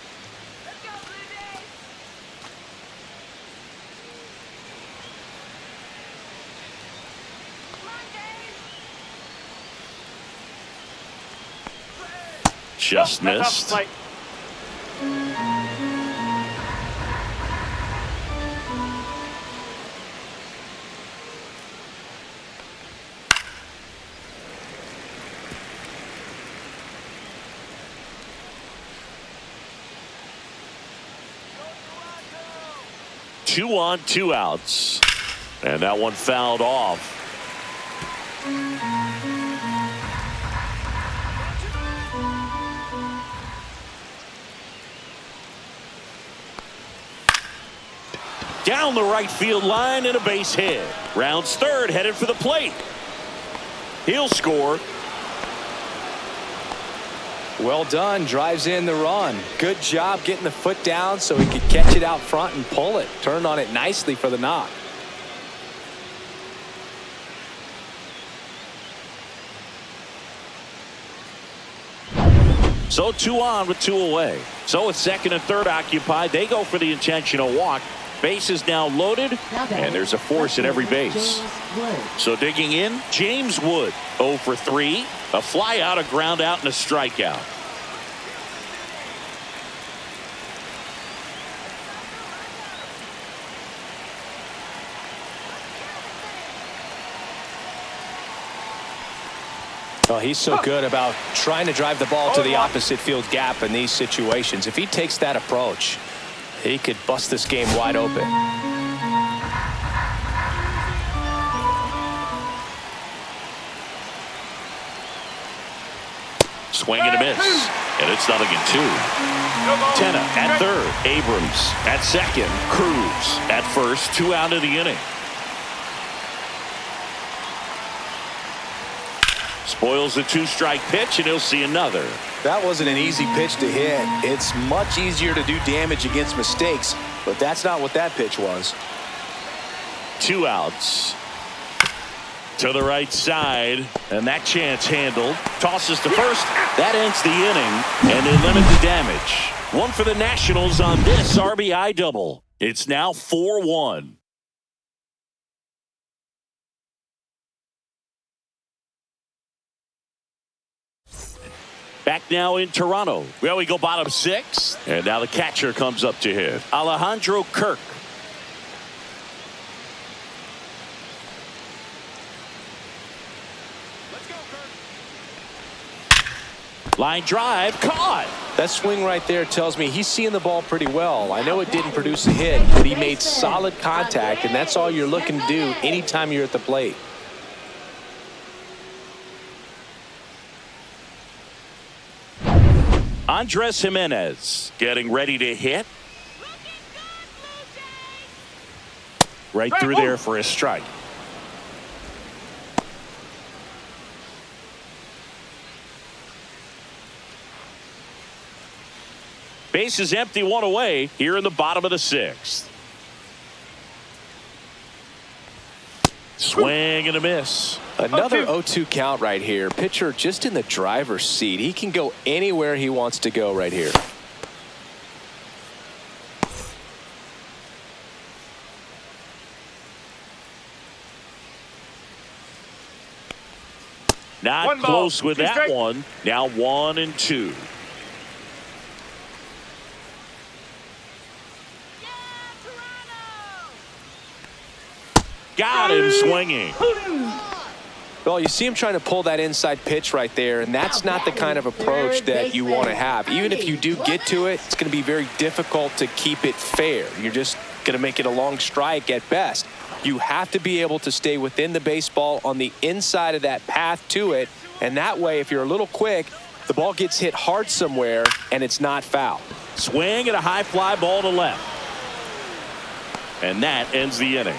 Just missed. Like, 2 on, 2 outs. And that one fouled off. Down the right field line and a base hit. Rounds third, headed for the plate. He'll score. Well done. Drives in the run. Good job getting the foot down so he could catch it out front and pull it. Turned on it nicely for the knock. So 2 on with 2 away. So with second and third occupied, they go for the intentional walk. Base is now loaded, and there's a force at every base. So digging in, James Wood, 0 for 3. A fly out, a ground out, and a strikeout. Well, he's so good about trying to drive the ball to the opposite field gap in these situations. If he takes that approach, he could bust this game wide open. Swing and a miss. And it's 0-2. Tenna at third. Abrams at second. Cruz at first. 2 out of the inning. Spoils the 2-strike pitch, and he'll see another. That wasn't an easy pitch to hit. It's much easier to do damage against mistakes, but that's not what that pitch was. 2 outs. To the right side, and that chance handled. Tosses to first. That ends the inning, and they limit the damage. 1 for the Nationals on this RBI double. It's now 4-1. Back now in Toronto. Well, we go bottom 6. And now the catcher comes up to hit. Alejandro Kirk. Line drive, caught. That swing right there tells me he's seeing the ball pretty well. I know it didn't produce a hit, but he made solid contact, and that's all you're looking to do anytime you're at the plate. Andres Jimenez getting ready to hit. Right through there for a strike. Base is empty, 1 away here in the bottom of the 6th. Swing and a miss. Another 0-2 count right here. Pitcher just in the driver's seat. He can go anywhere he wants to go right here. Not close with that one. Now 1-2. Got him swinging. Well, you see him trying to pull that inside pitch right there, and that's not the kind of approach that you want to have. Even if you do get to it, it's going to be very difficult to keep it fair. You're just going to make it a long strike at best. You have to be able to stay within the baseball on the inside of that path to it, and that way, if you're a little quick, the ball gets hit hard somewhere, and it's not foul. Swing and a high fly ball to left. And that ends the inning.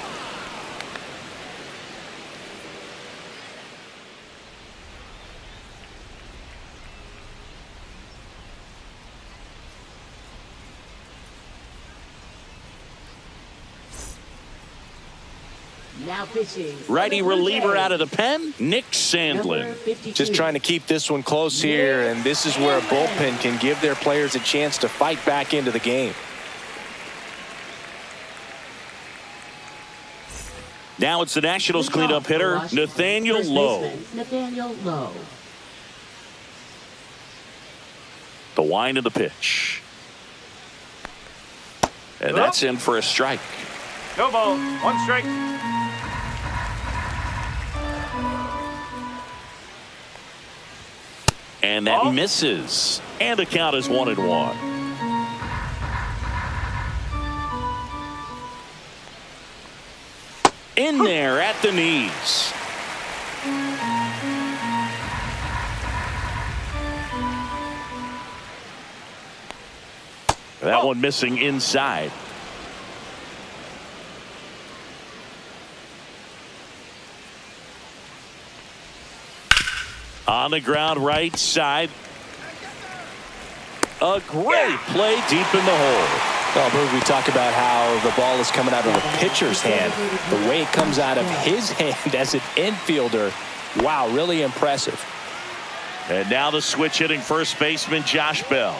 Now pitching. Righty reliever out of the pen, Nick Sandlin. Just trying to keep this one close here, and this is where a bullpen can give their players a chance to fight back into the game. Now it's the Nationals cleanup hitter, Nathaniel Lowe. Nathaniel Lowe. The wind of the pitch. And that's in for a strike. No ball. 1 strike. And that misses. And the count is 1-1. In there at the knees. That one missing inside. On the ground right side. A great play deep in the hole. Well, Boog, we talk about how the ball is coming out of the pitcher's hand. The way it comes out of his hand as an infielder, wow, really impressive. And now the switch hitting first baseman Josh Bell.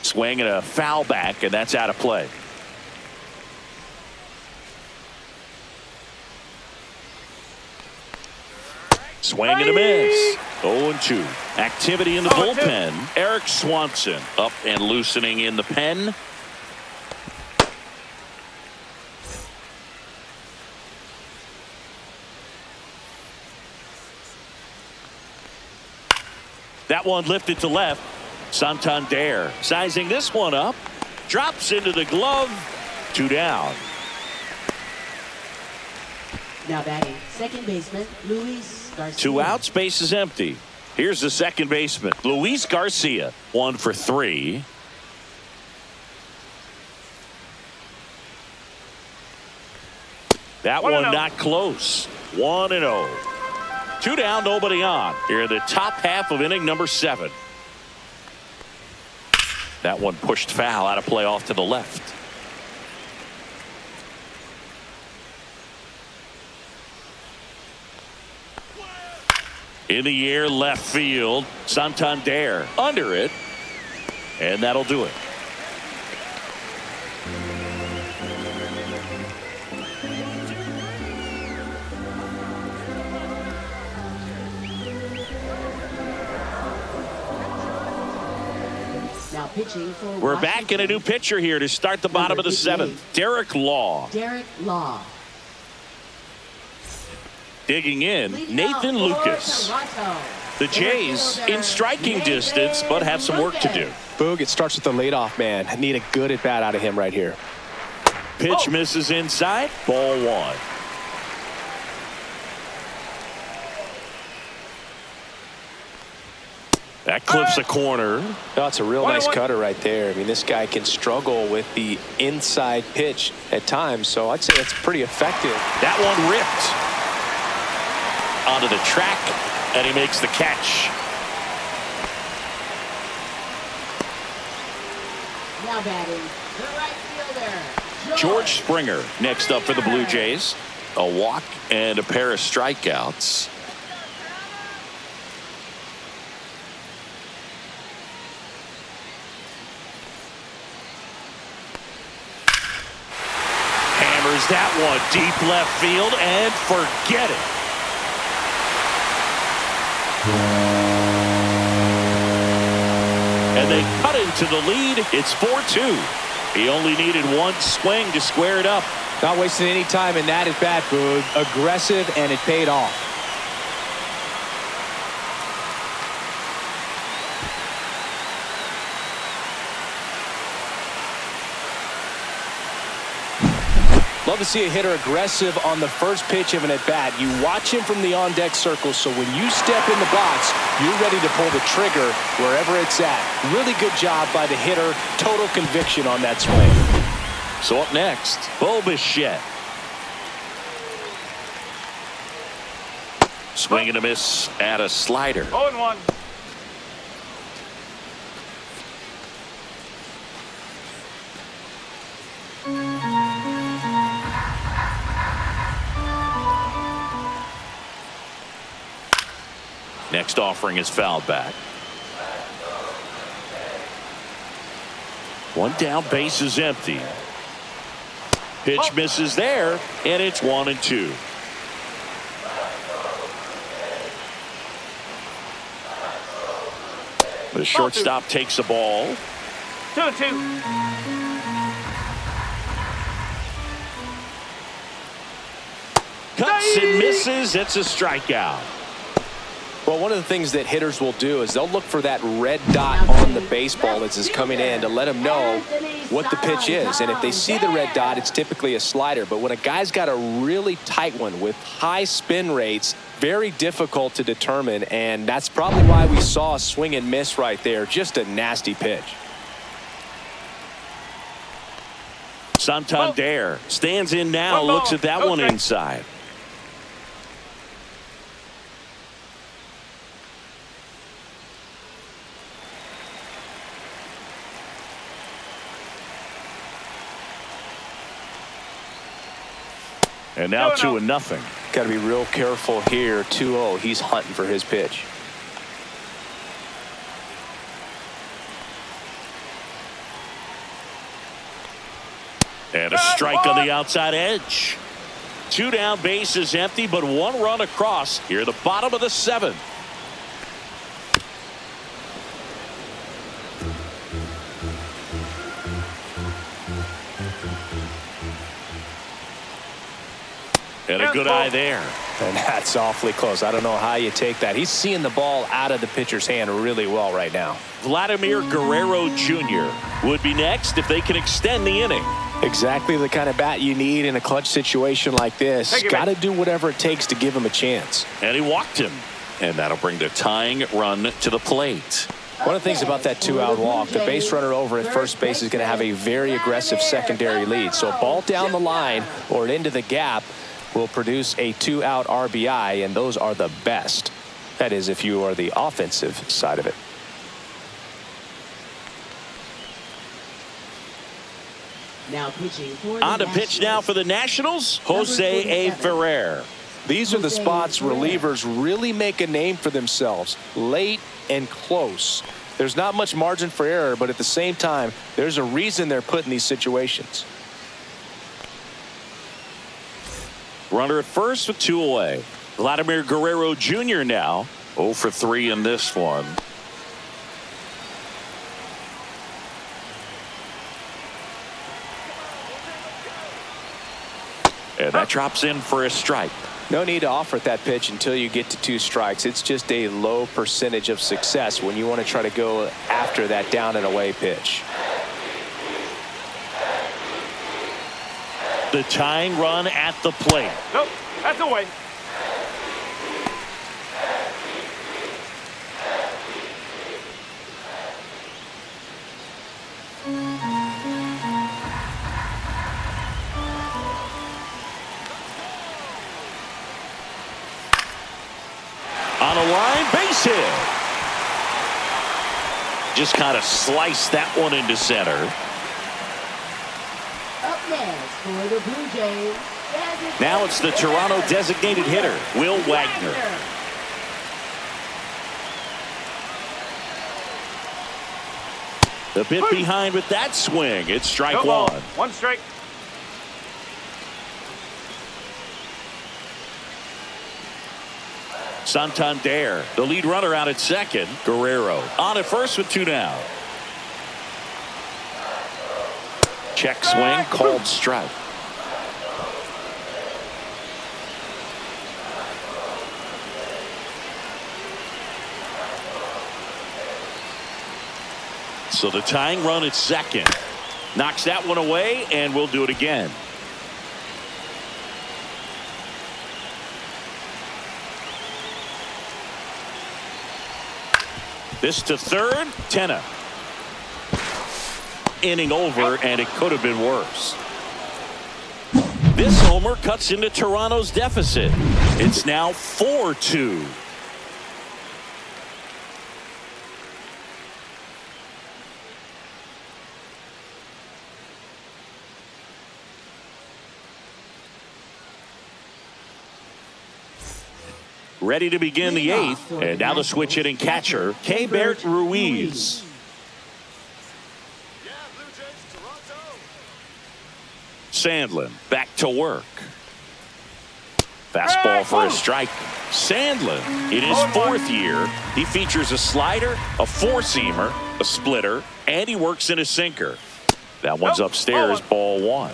Swing and a foul back, and that's out of play. Swing and a miss. 0-2. Activity in the bullpen. Eric Swanson up and loosening in the pen. That one lifted to left. Santander sizing this one up. Drops into the glove. 2 down. Now batting second baseman Luis Garcia. 2 outs, base is empty. Here's the second baseman, Luis Garcia. 1 for 3. That one not close. 1-0. 2 down, nobody on. Here in the top half of inning number 7. That one pushed foul, out of play off to the left. In the air, left field. Santander under it. And that'll do it. Now pitching for We're back in a new pitcher here to start the bottom of the 7th. Derek Law. Derek Law. Digging in, Nathan Lucas. The Jays in striking distance, but have some work to do. Boog, it starts with the leadoff man. Need a good at bat out of him right here. Pitch misses inside. Ball 1. That clips a corner. Oh, it's a real nice cutter right there. I mean, this guy can struggle with the inside pitch at times, so I'd say it's pretty effective. That one ripped onto the track, and he makes the catch. Now batting the right fielder George Springer next up for the Blue Jays. A walk and a pair of strikeouts. Hammers that one deep left field, and forget it. And they cut into the lead. It's 4-2. He only needed one swing to square it up. Not wasting any time in that at bat, Boog. Aggressive, and it paid off. Love to see a hitter aggressive on the first pitch of an at-bat. You watch him from the on-deck circle, so when you step in the box, you're ready to pull the trigger wherever it's at. Really good job by the hitter. Total conviction on that swing. So up next, Bo Bichette. Swing and a miss at a slider. 0-1. Next offering is fouled back. One down, base is empty. Pitch misses there, and it's 1-2. The shortstop takes the ball. 2-2. Cuts and misses. It's a strikeout. Well, one of the things that hitters will do is they'll look for that red dot on the baseball as it's coming in to let them know what the pitch is. And if they see the red dot, it's typically a slider. But when a guy's got a really tight one with high spin rates, very difficult to determine. And that's probably why we saw a swing and miss right there. Just a nasty pitch. Santander stands in now, One ball. looks at that No one strike. inside. And now 2-0. Got to be real careful here. 2-0. He's hunting for his pitch. And a strike on the outside edge. 2 down, bases empty, but 1 run across here, the bottom of the 7th. And a good eye there. And that's awfully close. I don't know how you take that. He's seeing the ball out of the pitcher's hand really well right now. Vladimir Guerrero Jr. would be next if they can extend the inning. Exactly the kind of bat you need in a clutch situation like this. Got to do whatever it takes to give him a chance. And he walked him. And that'll bring the tying run to the plate. One of the things about that 2-out walk, the base runner over at first base is going to have a very aggressive secondary lead. So a ball down the line or into the gap will produce a 2-out RBI, and those are the best. That is, if you are the offensive side of it. Now pitching for the On to pitch now for the Nationals, Jose A. Ferrer. These are the spots relievers really make a name for themselves, late and close. There's not much margin for error, but at the same time, there's a reason they're put in these situations. Runner at first with 2 away. Vladimir Guerrero Jr. now 0 for 3 in this one. And that drops in for a strike. No need to offer at that pitch until you get to 2 strikes. It's just a low percentage of success when you want to try to go after that down and away pitch. The tying run at the plate. Nope, that's away. On a line, base hit. Just kind of sliced that one into center. Up next for the Blue Jays. Now it's the Toronto designated hitter, Will Wagner. A bit behind with that swing. It's strike No ball. 1. 1 strike. Santander, the lead runner out at second. Guerrero on at first with 2 down. Check swing, called strike. So the tying run at second. Knocks that one away, and we'll do it again. This to third, Tenna. Inning over, and it could have been worse. This homer cuts into Toronto's deficit. It's now 4-2. Ready to begin the 8th, and now the switch hitting catcher, Keibert Ruiz. Sandlin back to work. Fastball for a strike. Sandlin, in his 4th year, he features a slider, a 4-seamer, a splitter, and he works in a sinker. That one's upstairs, ball 1.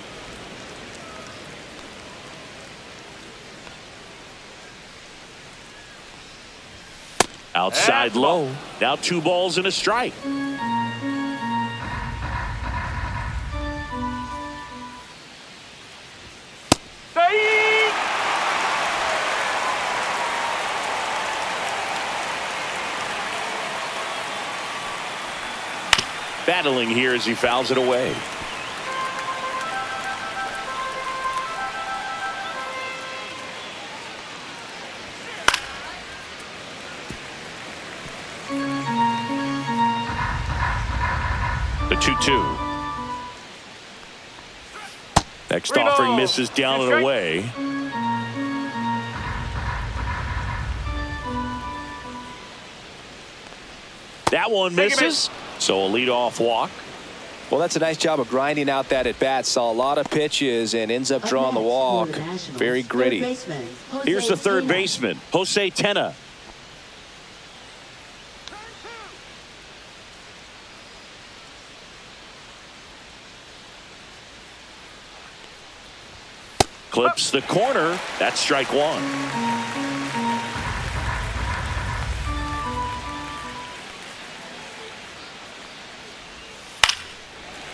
Outside low. Now 2 balls and a strike. Battling here as he fouls it away. 2-2. Next Three offering balls. misses down Two and strikes. away. That one Take it, misses. So a leadoff walk. Well, that's a nice job of grinding out that at bat. Saw a lot of pitches and ends up drawing the walk. Very gritty. Here's the third baseman, Jose Tena. Clips the corner. That's strike one.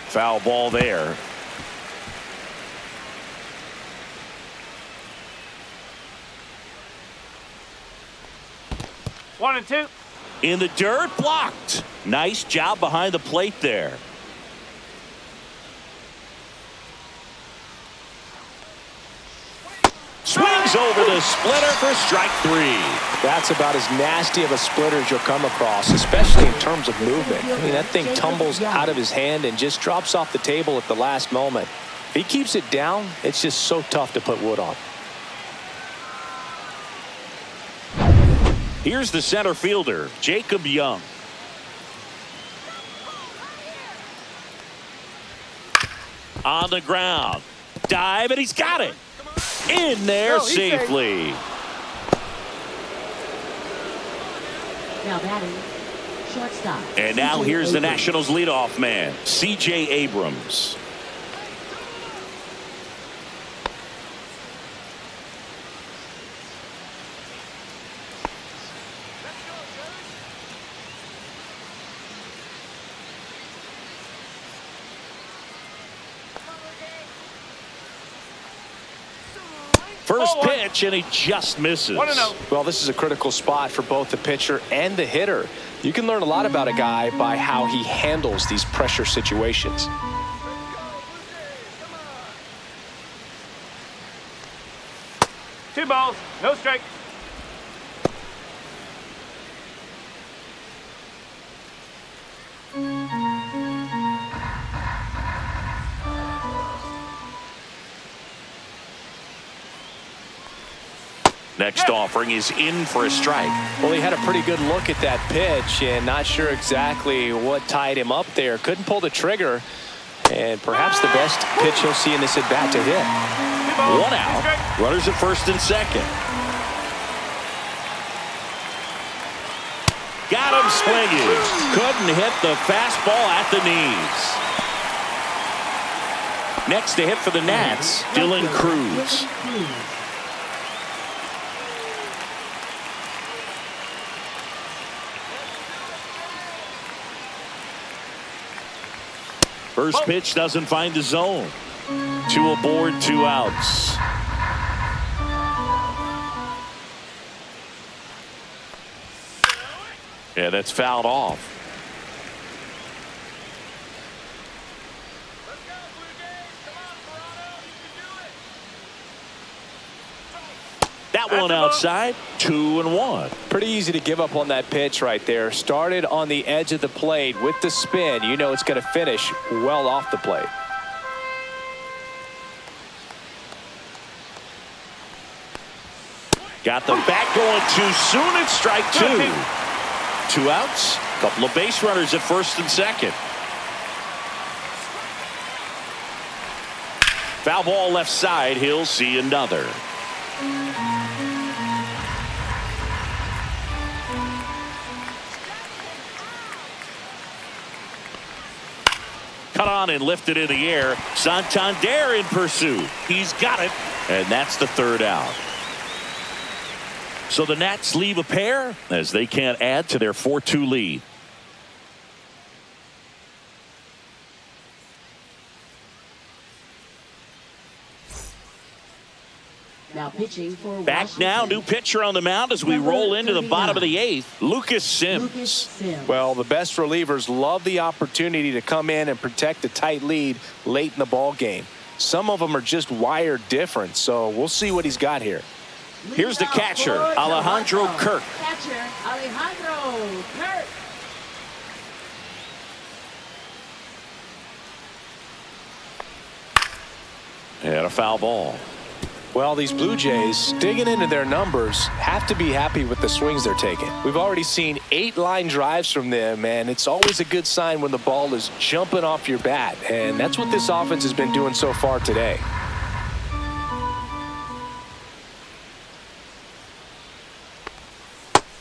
Foul ball there. One and two. In the dirt, blocked. Nice job behind the plate there. Swings over the splitter for strike three. That's about as nasty of a splitter as you'll come across, especially in terms of movement. I mean, that thing tumbles out of his hand and just drops off the table at the last moment. If he keeps it down, it's just so tough to put wood on. Here's the center fielder, Jacob Young. On the ground. Dive, and he's got it. In there safely. Now batting, shortstop. And now C.J. here's the Abrams. Nationals leadoff man, C.J. Abrams. First pitch, and he just misses. 1-0. Well, this is a critical spot for both the pitcher and the hitter. You can learn a lot about a guy by how he handles these pressure situations. Two balls. No strike. Next offering is in for a strike. Well, he had a pretty good look at that pitch and not sure exactly what tied him up there. Couldn't pull the trigger, and perhaps the best pitch he'll see in this at bat to hit. Two balls. One Two out. strikes. Runners at first and second. Got him swinging. Couldn't hit the fastball at the knees. Next to hit for the Nats, Dylan Cruz. First pitch doesn't find the zone. Two aboard, two outs. Yeah, that's fouled off. That one outside, 2-1. Pretty easy to give up on that pitch right there. Started on the edge of the plate with the spin. You know it's going to finish well off the plate. Got the bat going too soon. It's strike two. Two outs, couple of base runners at first and second. Foul ball left side. He'll see another. Cut on and lifted in the air. Santander in pursuit. He's got it, and that's the third out. So the Nats leave a pair as they can't add to their 4-2 lead. Now pitching for Back Washington. now, new pitcher on the mound as we Number roll into the 39. bottom of the eighth. Lucas Sims. Lucas Sims. Well, the best relievers love the opportunity to come in and protect a tight lead late in the ball game. Some of them are just wired different, so we'll see what he's got here. Here's the catcher, For Alejandro Toronto. Kirk. Catcher Alejandro Kirk. And a foul ball. Well, these Blue Jays, digging into their numbers, have to be happy with the swings they're taking. We've already seen 8 line drives from them, and it's always a good sign when the ball is jumping off your bat. And that's what this offense has been doing so far today.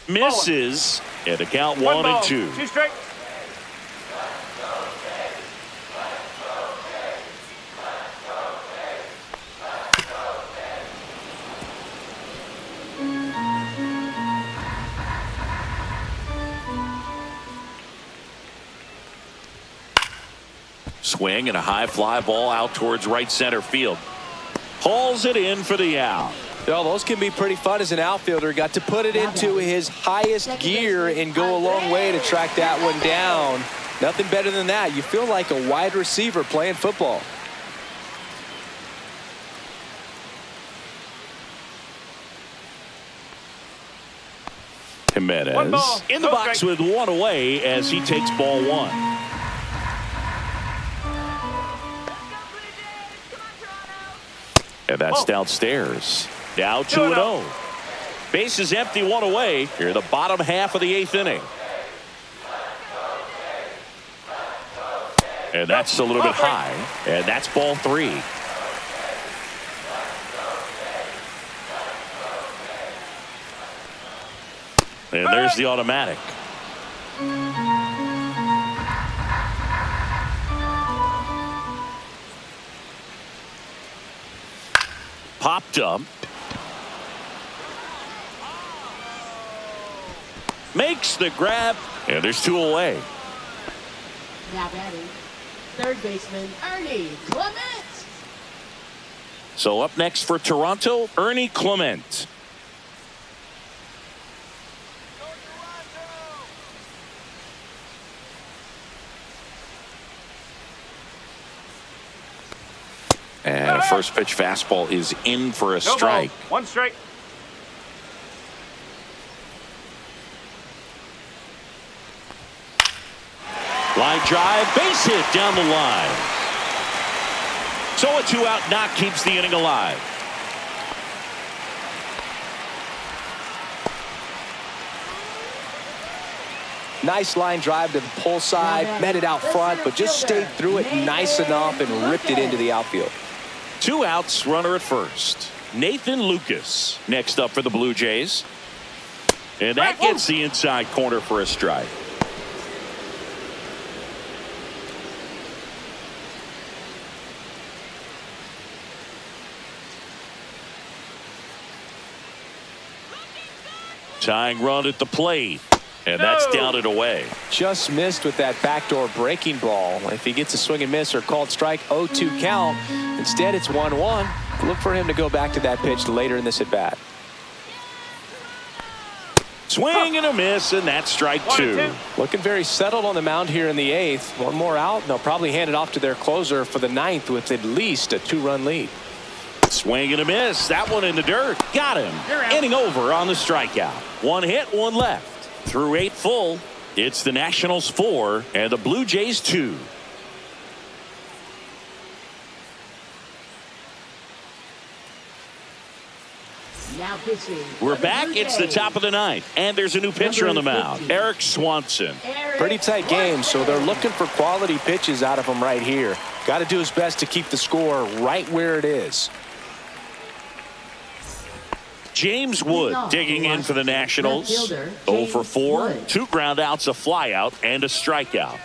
Misses. And a count 1 and 2. 2 straight. Swing and a high fly ball out towards right center field. Hauls it in for the out. Well, those can be pretty fun as an outfielder. Got to put it into his highest gear and go a long way to track that one down. Nothing better than that. You feel like a wide receiver playing football. Jimenez in the box with 1 away as he takes ball 1. And that's downstairs. Now 2-0. Base is empty, 1 away. Here in the bottom half of the 8th inning. And that's a little bit high. And that's ball 3. And there's the automatic. Popped up. Makes the grab. And there's 2 away. Now batting, third baseman Ernie Clement. So up next for Toronto, Ernie Clement. And a first pitch fastball is in for a strike. 1 strike. Line drive, base hit down the line. So a 2-out knock keeps the inning alive. Nice line drive to the pull side, met it out front, but just stayed through it nice enough and ripped it into the outfield. 2 outs, runner at first. Nathan Lucas next up for the Blue Jays. And that gets the inside corner for a strike. Tying run at the plate. And that's down and away. Just missed with that backdoor breaking ball. If he gets a swing and miss or called strike, 0-2 count. Instead, it's 1-1. Look for him to go back to that pitch later in this at bat. Swing and a miss, and that's strike 2. Looking very settled on the mound here in the 8th. One more out, and they'll probably hand it off to their closer for the 9th with at least a 2-run lead. Swing and a miss. That one in the dirt. Got him. Inning over on the strikeout. 1 hit, 1 left. Through 8 full, it's the Nationals 4 and the Blue Jays 2. Now pitching. We're back. It's the top of the 9th, and there's a new pitcher on the mound, Eric Swanson. Pretty tight game, so they're looking for quality pitches out of him right here. Got to do his best to keep the score right where it is. James Wood digging in for the Nationals. 0 for 4, 2 ground outs, a flyout, and a strikeout.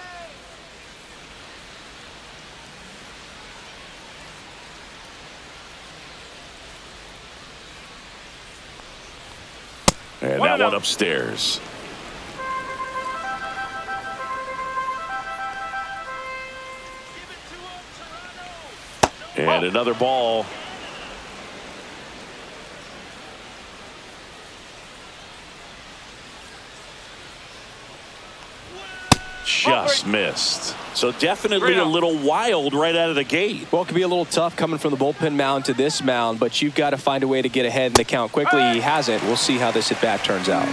And that one upstairs. And another ball. Just missed. So definitely a little wild right out of the gate. Well, it could be a little tough coming from the bullpen mound to this mound, but you've got to find a way to get ahead in the count quickly. He hasn't. We'll see how this at bat turns out.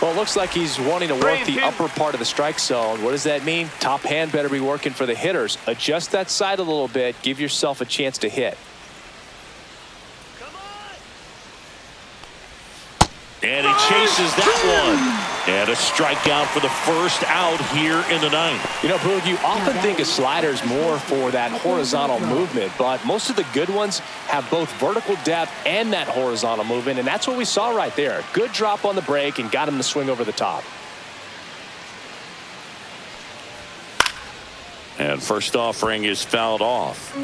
Well, looks like he's wanting to work the upper part of the strike zone. What does that mean? Top hand better be working for the hitters. Adjust that side a little bit. Give yourself a chance to hit. And he chases that one. And a strikeout for the first out here in the ninth. You know, Boog, you often think of sliders more for that horizontal movement, but most of the good ones have both vertical depth and that horizontal movement, and that's what we saw right there. Good drop on the break and got him to swing over the top. And first offering is fouled off.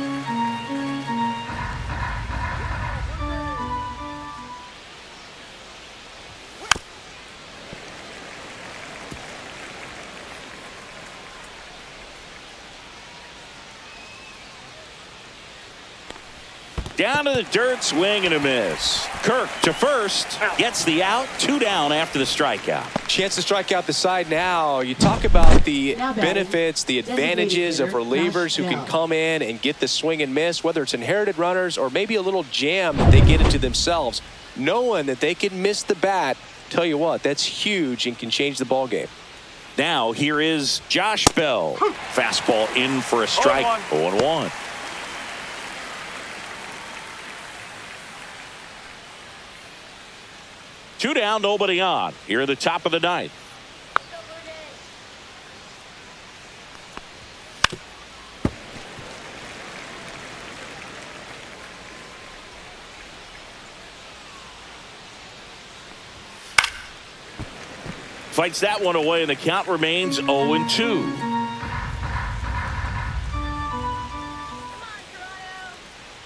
Down to the dirt, swing and a miss. Kirk to first, gets the out, 2 down after the strikeout. Chance to strike out the side now. You talk about the benefits, the advantages of relievers who can come in and get the swing and miss, whether it's inherited runners or maybe a little jam that they get into themselves. Knowing that they can miss the bat, tell you what, that's huge and can change the ball game. Now here is Josh Bell. Fastball in for a strike, 0-1. 2 down, nobody on. Here at the top of the ninth. Fights that one away, and the count remains 0-2.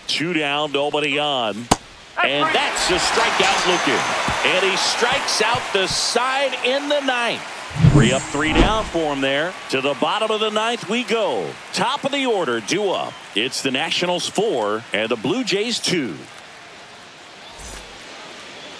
Two down, nobody on. And that's a strikeout looking. And he strikes out the side in the ninth. 3 up, 3 down for him there. To the bottom of the ninth we go. Top of the order, due up. It's the Nationals 4 and the Blue Jays 2.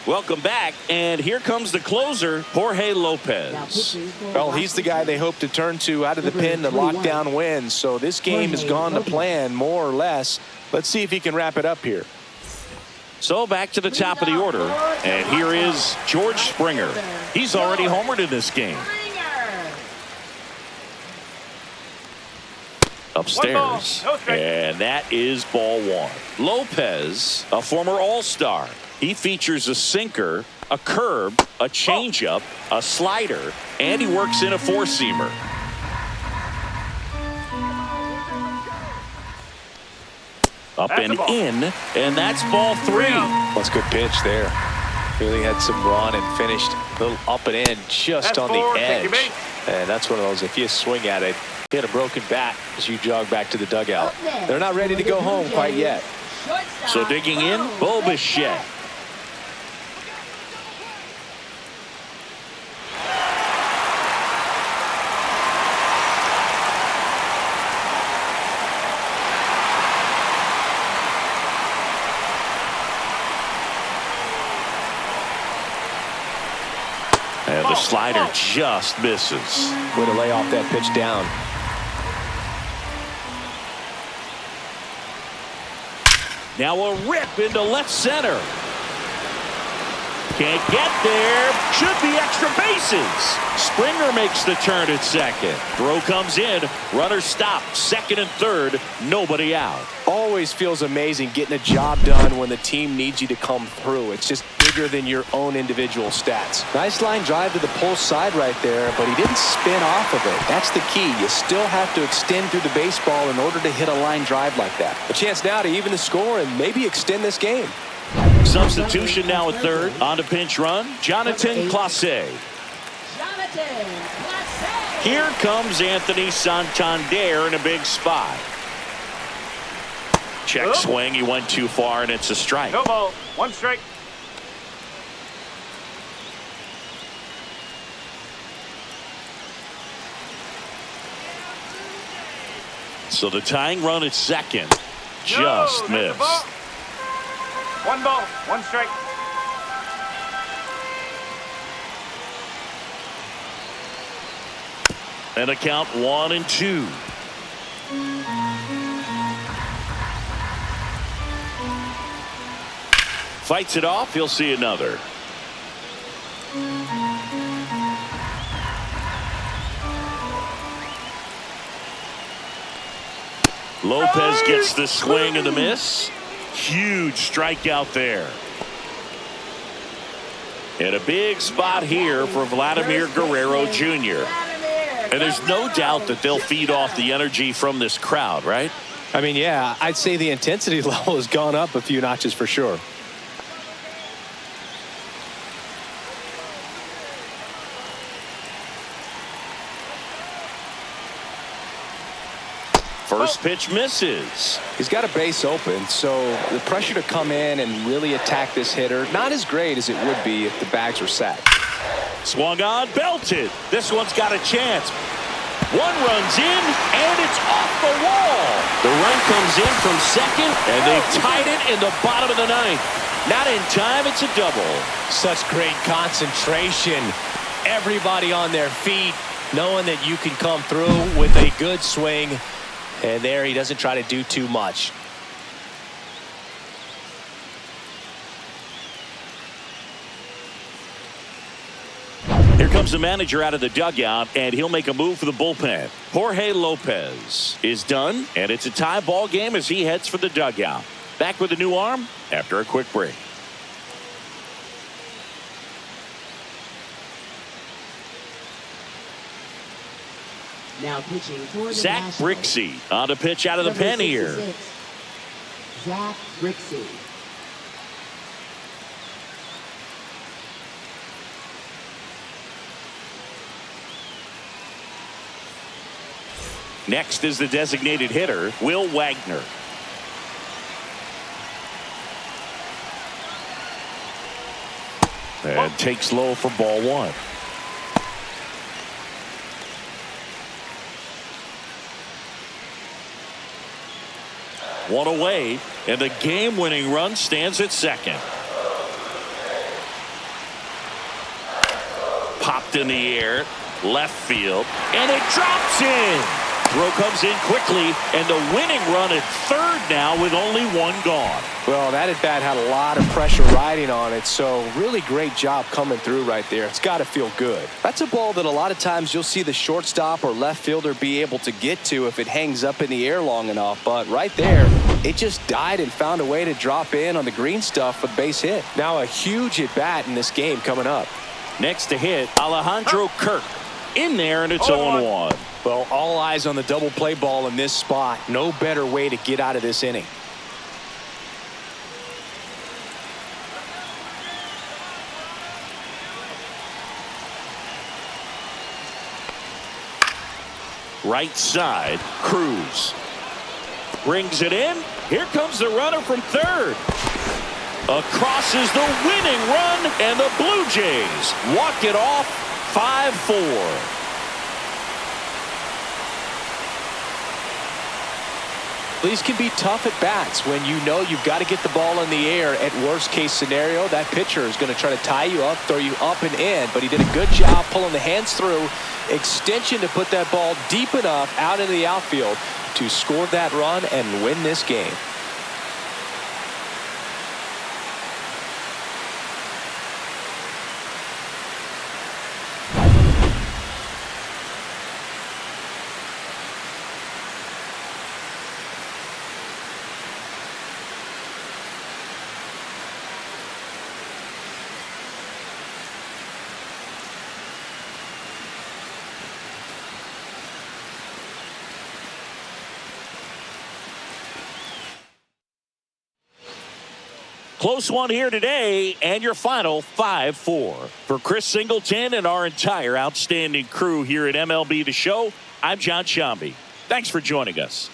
Welcome back, and here comes the closer, Jorge Lopez. Well, he's the guy they hope to turn to out of the pen to lock down wins. So this game has gone to plan, more or less. Let's see if he can wrap it up here. So back to the top of the order, and here is George Springer. He's already homered in this game. Upstairs, and that is ball 1. Lopez, a former All-Star. He features a sinker, a curve, a changeup, a slider, and he works in a 4-seamer. Up and in, and that's ball 3. That's a good pitch there. Really had some run and finished a little up and in just on the edge. And that's one of those, if you swing at it, hit a broken bat as you jog back to the dugout. They're not ready to go home quite yet. So digging in, Bo Bichette. And the slider just misses. Way to lay off that pitch down. Now a rip into left center. Can't get there. Should be extra bases. Springer makes the turn at second. Throw comes in. Runner stopped. Second and third. Nobody out. Always feels amazing getting a job done when the team needs you to come through. It's just bigger than your own individual stats. Nice line drive to the pull side right there, but he didn't spin off of it. That's the key. You still have to extend through the baseball in order to hit a line drive like that. A chance now to even the score and maybe extend this game. Substitution now at third. On to pinch run, Jonathan Clase. Here comes Anthony Santander in a big spot. Check swing. He went too far, and it's a strike. No ball. 1 strike. So the tying run at second just missed. 1 ball, 1 strike. And a count 1-2. Fights it off. He'll see another. Lopez gets the swing and the miss. Huge strikeout there. And a big spot here for Vladimir Guerrero Jr. And there's no doubt that they'll feed off the energy from this crowd, right? I mean, yeah, I'd say the intensity level has gone up a few notches for sure. First pitch misses. He's got a base open, so the pressure to come in and really attack this hitter, not as great as it would be if the bags were set. Swung on, belted. This one's got a chance. One runs in, and it's off the wall. The run comes in from second, and they've tied it in the bottom of the ninth. Not in time, it's a double. Such great concentration. Everybody on their feet, knowing that you can come through with a good swing. And there he doesn't try to do too much. Here comes the manager out of the dugout, and he'll make a move for the bullpen. Jorge Lopez is done, and it's a tie ball game as he heads for the dugout. Back with a new arm after a quick break. Now pitching for the Zach Nationals. Brixey on a pitch out of the Number pen here. 66, Zach Brixey. Next is the designated hitter, Will Wagner. And takes low for ball one. One away, and the game-winning run stands at second. Popped in the air, left field, and it drops in. Throw comes in quickly, and the winning run at third now with only one gone. Well, that at bat had a lot of pressure riding on it, so really great job coming through right there. It's got to feel good. That's a ball that a lot of times you'll see the shortstop or left fielder be able to get to if it hangs up in the air long enough, but right there, it just died and found a way to drop in on the green stuff for the base hit. Now a huge at bat in this game coming up. Next to hit, Alejandro Kirk. In there, and it's 0-1. Well, all eyes on the double play ball in this spot. No better way to get out of this inning. Right side, Cruz. Brings it in. Here comes the runner from third. Across is the winning run, and the Blue Jays walk it off 5-4. These can be tough at bats when you know you've got to get the ball in the air. At worst case scenario, that pitcher is going to try to tie you up, throw you up and in, but he did a good job pulling the hands through. Extension to put that ball deep enough out into the outfield to score that run and win this game. Close one here today, and your final 5-4. For Chris Singleton and our entire outstanding crew here at MLB The Show, I'm John Shambi. Thanks for joining us.